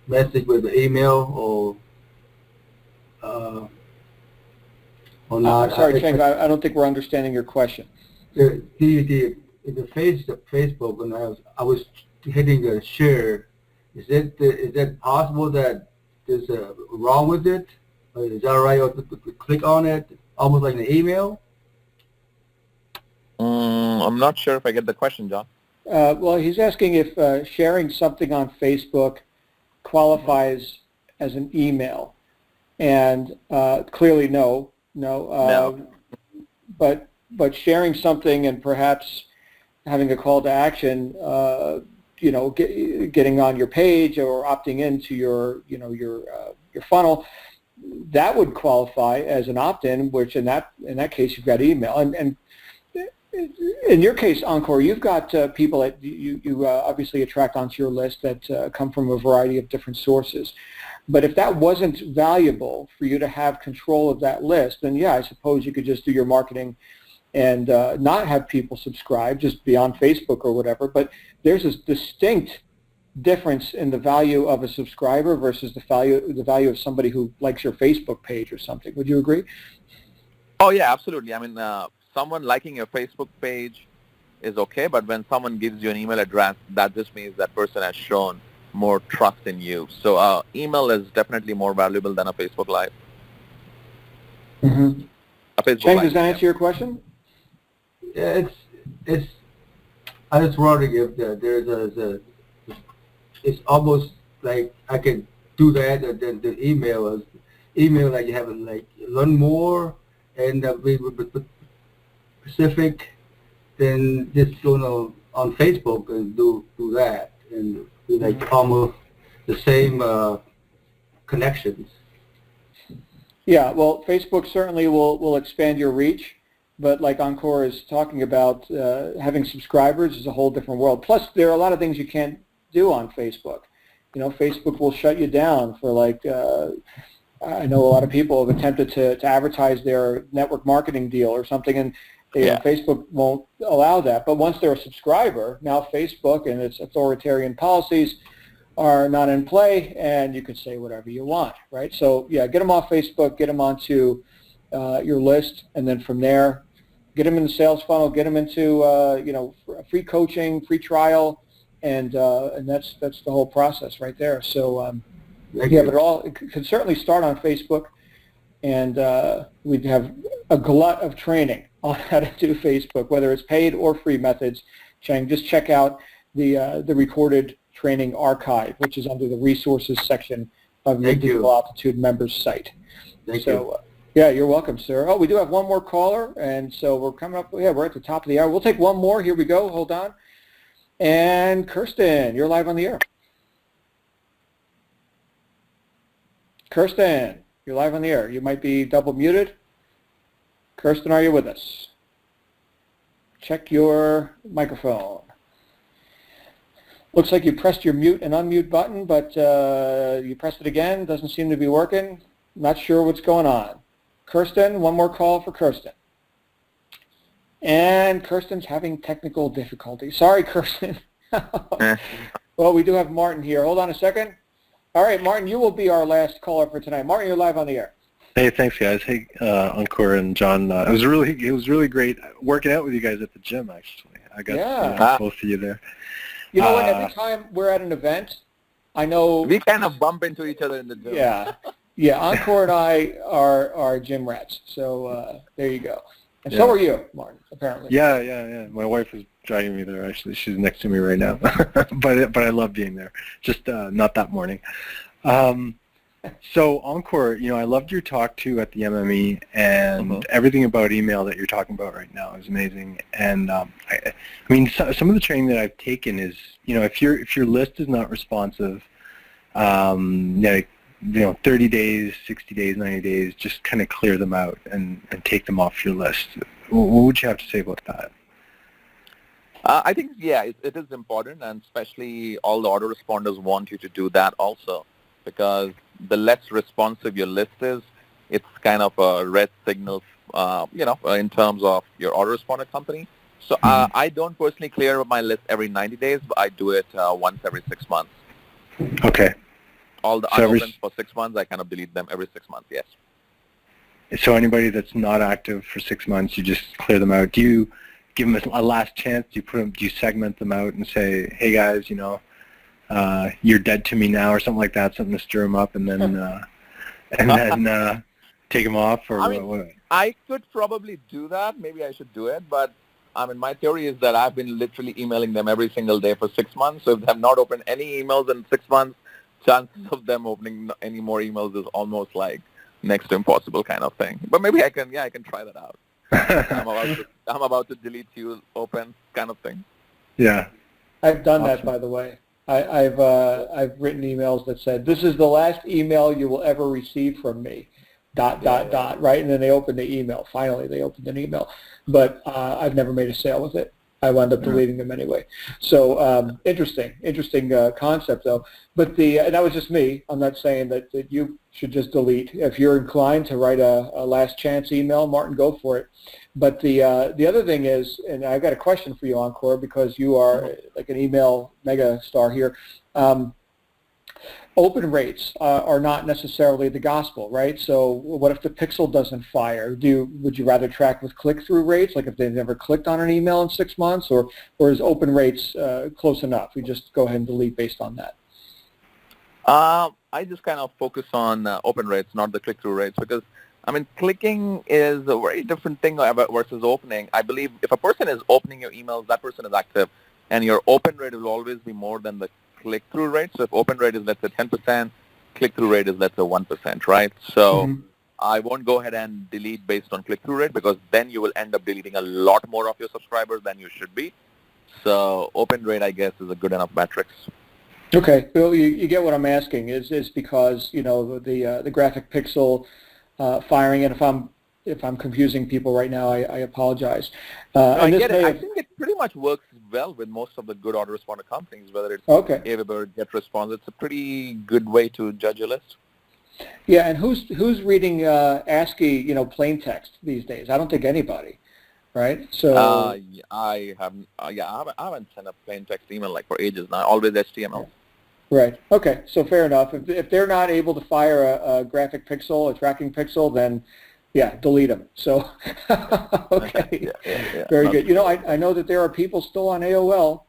message with the email or not. Sorry, Cheng, I don't think we're understanding your question. The Facebook, and I was hitting the share. Is that possible that there's wrong with it? Is that right? Or to click on it, almost like an email? I'm not sure if I get the question, John. Well, he's asking if sharing something on Facebook qualifies as an email, and clearly no. But sharing something and perhaps having a call to action, getting on your page or opting into your funnel, that would qualify as an opt-in. Which in that case you've got email, and in your case, Ankur, you've got people that you obviously attract onto your list that come from a variety of different sources. But if that wasn't valuable for you to have control of that list, then yeah, I suppose you could just do your marketing and not have people subscribe, just be on Facebook or whatever. But there's a distinct difference in the value of a subscriber versus the value of somebody who likes your Facebook page or something. Would you agree? Oh yeah, absolutely. I mean, someone liking your Facebook page is okay, but when someone gives you an email address, that just means that person has shown more trust in you. So email is definitely more valuable than a Facebook Live. Mm-hmm. Cheng, does that answer your question? Yeah, it's. I was wondering if there's it's almost like I can do that, and then the email like you have like learn more and be specific, then just go on Facebook and do that, and do like almost the same connections. Yeah, well, Facebook certainly will expand your reach, but like Ankur is talking about, having subscribers is a whole different world. Plus, there are a lot of things you can't do on Facebook. You know, Facebook will shut you down for like, I know a lot of people have attempted to advertise their network marketing deal or something, and Facebook won't allow that. But once they're a subscriber, now Facebook and its authoritarian policies are not in play, and you can say whatever you want, right? So yeah, get them off Facebook, get them onto your list, and then from there, get them in the sales funnel, get them into free coaching, free trial, and that's the whole process right there. So but it can certainly start on Facebook, and we have a glut of training on how to do Facebook, whether it's paid or free methods. Just check out the recorded training archive, which is under the resources section of your Digital Altitude members site. Thank you. Yeah, you're welcome, sir. Oh, we do have one more caller, and so we're coming up. Yeah, we're at the top of the hour. We'll take one more. Here we go. Hold on. And Kirsten, you're live on the air. Kirsten, you're live on the air. You might be double muted. Kirsten, are you with us? Check your microphone. Looks like you pressed your mute and unmute button, but you pressed it again. Doesn't seem to be working. Not sure what's going on. Kirsten, one more call for Kirsten. And Kirsten's having technical difficulties. Sorry, Kirsten. Well, we do have Martin here. Hold on a second. All right, Martin, you will be our last caller for tonight. Martin, you're live on the air. Hey, thanks, guys. Hey, Ankur and John. It was really great working out with you guys at the gym. Actually, I got both of you there. You know what? Every time we're at an event, I know we kind of bump into each other in the gym. Yeah. Ankur and I are gym rats. So there you go. And so are you, Martin. Apparently. Yeah. My wife is dragging me there. Actually, she's next to me right now. but I love being there. Just not that morning. So Ankur, I loved your talk too at the MME, and everything about email that you're talking about right now is amazing. And I mean, some of the training that I've taken is, if your list is not responsive, 30 days, 60 days, 90 days, just kind of clear them out and take them off your list. What would you have to say about that? I think, it is important, and especially all the autoresponders want you to do that also, because the less responsive your list is, it's kind of a red signal, in terms of your autoresponder company. So I don't personally clear my list every 90 days, but I do it once every 6 months. Okay. All the unopens for 6 months, I kind of delete them every 6 months, yes. So anybody that's not active for 6 months, you just clear them out. Do you give them a last chance? Do you segment them out and say, hey guys, you're dead to me now, or something like that, something to stir them up, and then take them off, or what? I could probably do that. Maybe I should do it, but my theory is that I've been literally emailing them every single day for 6 months. So if they have not opened any emails in 6 months, chances of them opening any more emails is almost like next to impossible kind of thing. But maybe I can try that out. I'm about to delete you, open kind of thing. Yeah. I've done that, by the way. I've written emails that said, this is the last email you will ever receive from me, ... right? And then they opened the email. Finally, they opened an email. But I've never made a sale with it. I wound up deleting them anyway. So interesting concept, though. But and that was just me. I'm not saying that you should just delete. If you're inclined to write a last chance email, Martin, go for it. But the other thing is, and I've got a question for you, Ankur, because you are like an email mega star here. Open rates are not necessarily the gospel, right? So what if the pixel doesn't fire? Would you rather track with click-through rates, like if they've never clicked on an email in 6 months, or is open rates close enough? We just go ahead and delete based on that. I just kind of focus on open rates, not the click-through rates, because clicking is a very different thing versus opening. I believe if a person is opening your emails, that person is active, and your open rate will always be more than the click-through rate. So if open rate is, let's say, 10%, click-through rate is, let's say, 1%, right? So I won't go ahead and delete based on click-through rate, because then you will end up deleting a lot more of your subscribers than you should be. So open rate, I guess, is a good enough metrics. Okay. Well, you get what I'm asking is because, the graphic pixel firing, and if I'm confusing people right now, I apologize. I get it. I think it pretty much works well with most of the good autoresponder companies, whether it's Agarwal, GetResponse. It's a pretty good way to judge a list. Yeah, and who's reading ASCII, plain text these days? I don't think anybody, right? So I haven't sent a plain text email like for ages now. Always HTML. Right. Okay. So fair enough. If they're not able to fire a graphic pixel, a tracking pixel, then yeah, delete them. So okay. Yeah. Very good. You know, I know that there are people still on AOL.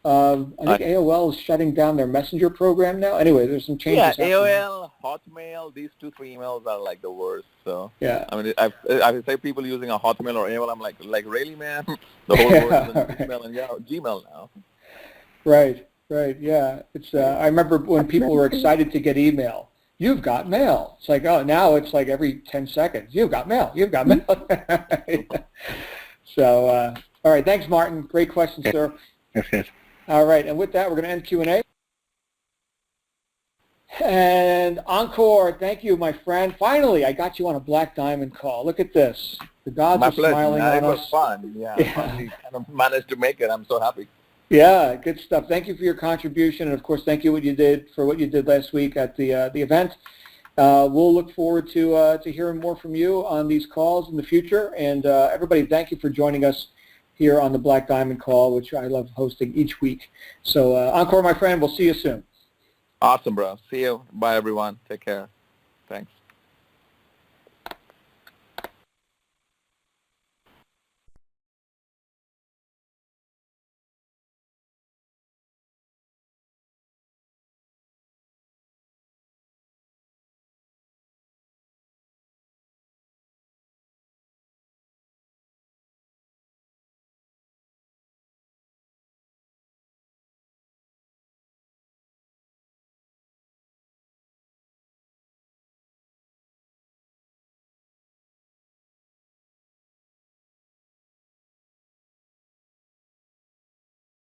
I think AOL is shutting down their messenger program now. Anyway, there's some changes. Yeah, happening. AOL, Hotmail, these 2-3 emails are like the worst. So yeah. I mean, I say people using a Hotmail or AOL, I'm like really, man? The whole world is on email and Gmail now. Right. Yeah. It's. I remember when people were excited to get email. You've got mail. It's like, oh, now it's like every 10 seconds. You've got mail. You've got mail. So, all right. Thanks, Martin. Great question, sir. Yes. All right. And with that, we're going to end Q&A. And Ankur, thank you, my friend. Finally, I got you on a Black Diamond call. Look at this. The gods are smiling on us. It was fun. Yeah. Finally kind of managed to make it. I'm so happy. Yeah, good stuff. Thank you for your contribution, and of course, thank you what you did last week at the event. We'll look forward to hearing more from you on these calls in the future. And everybody, thank you for joining us here on the Black Diamond Call, which I love hosting each week. So, Ankur, my friend, we'll see you soon. Awesome, bro. See you. Bye, everyone. Take care. Thanks.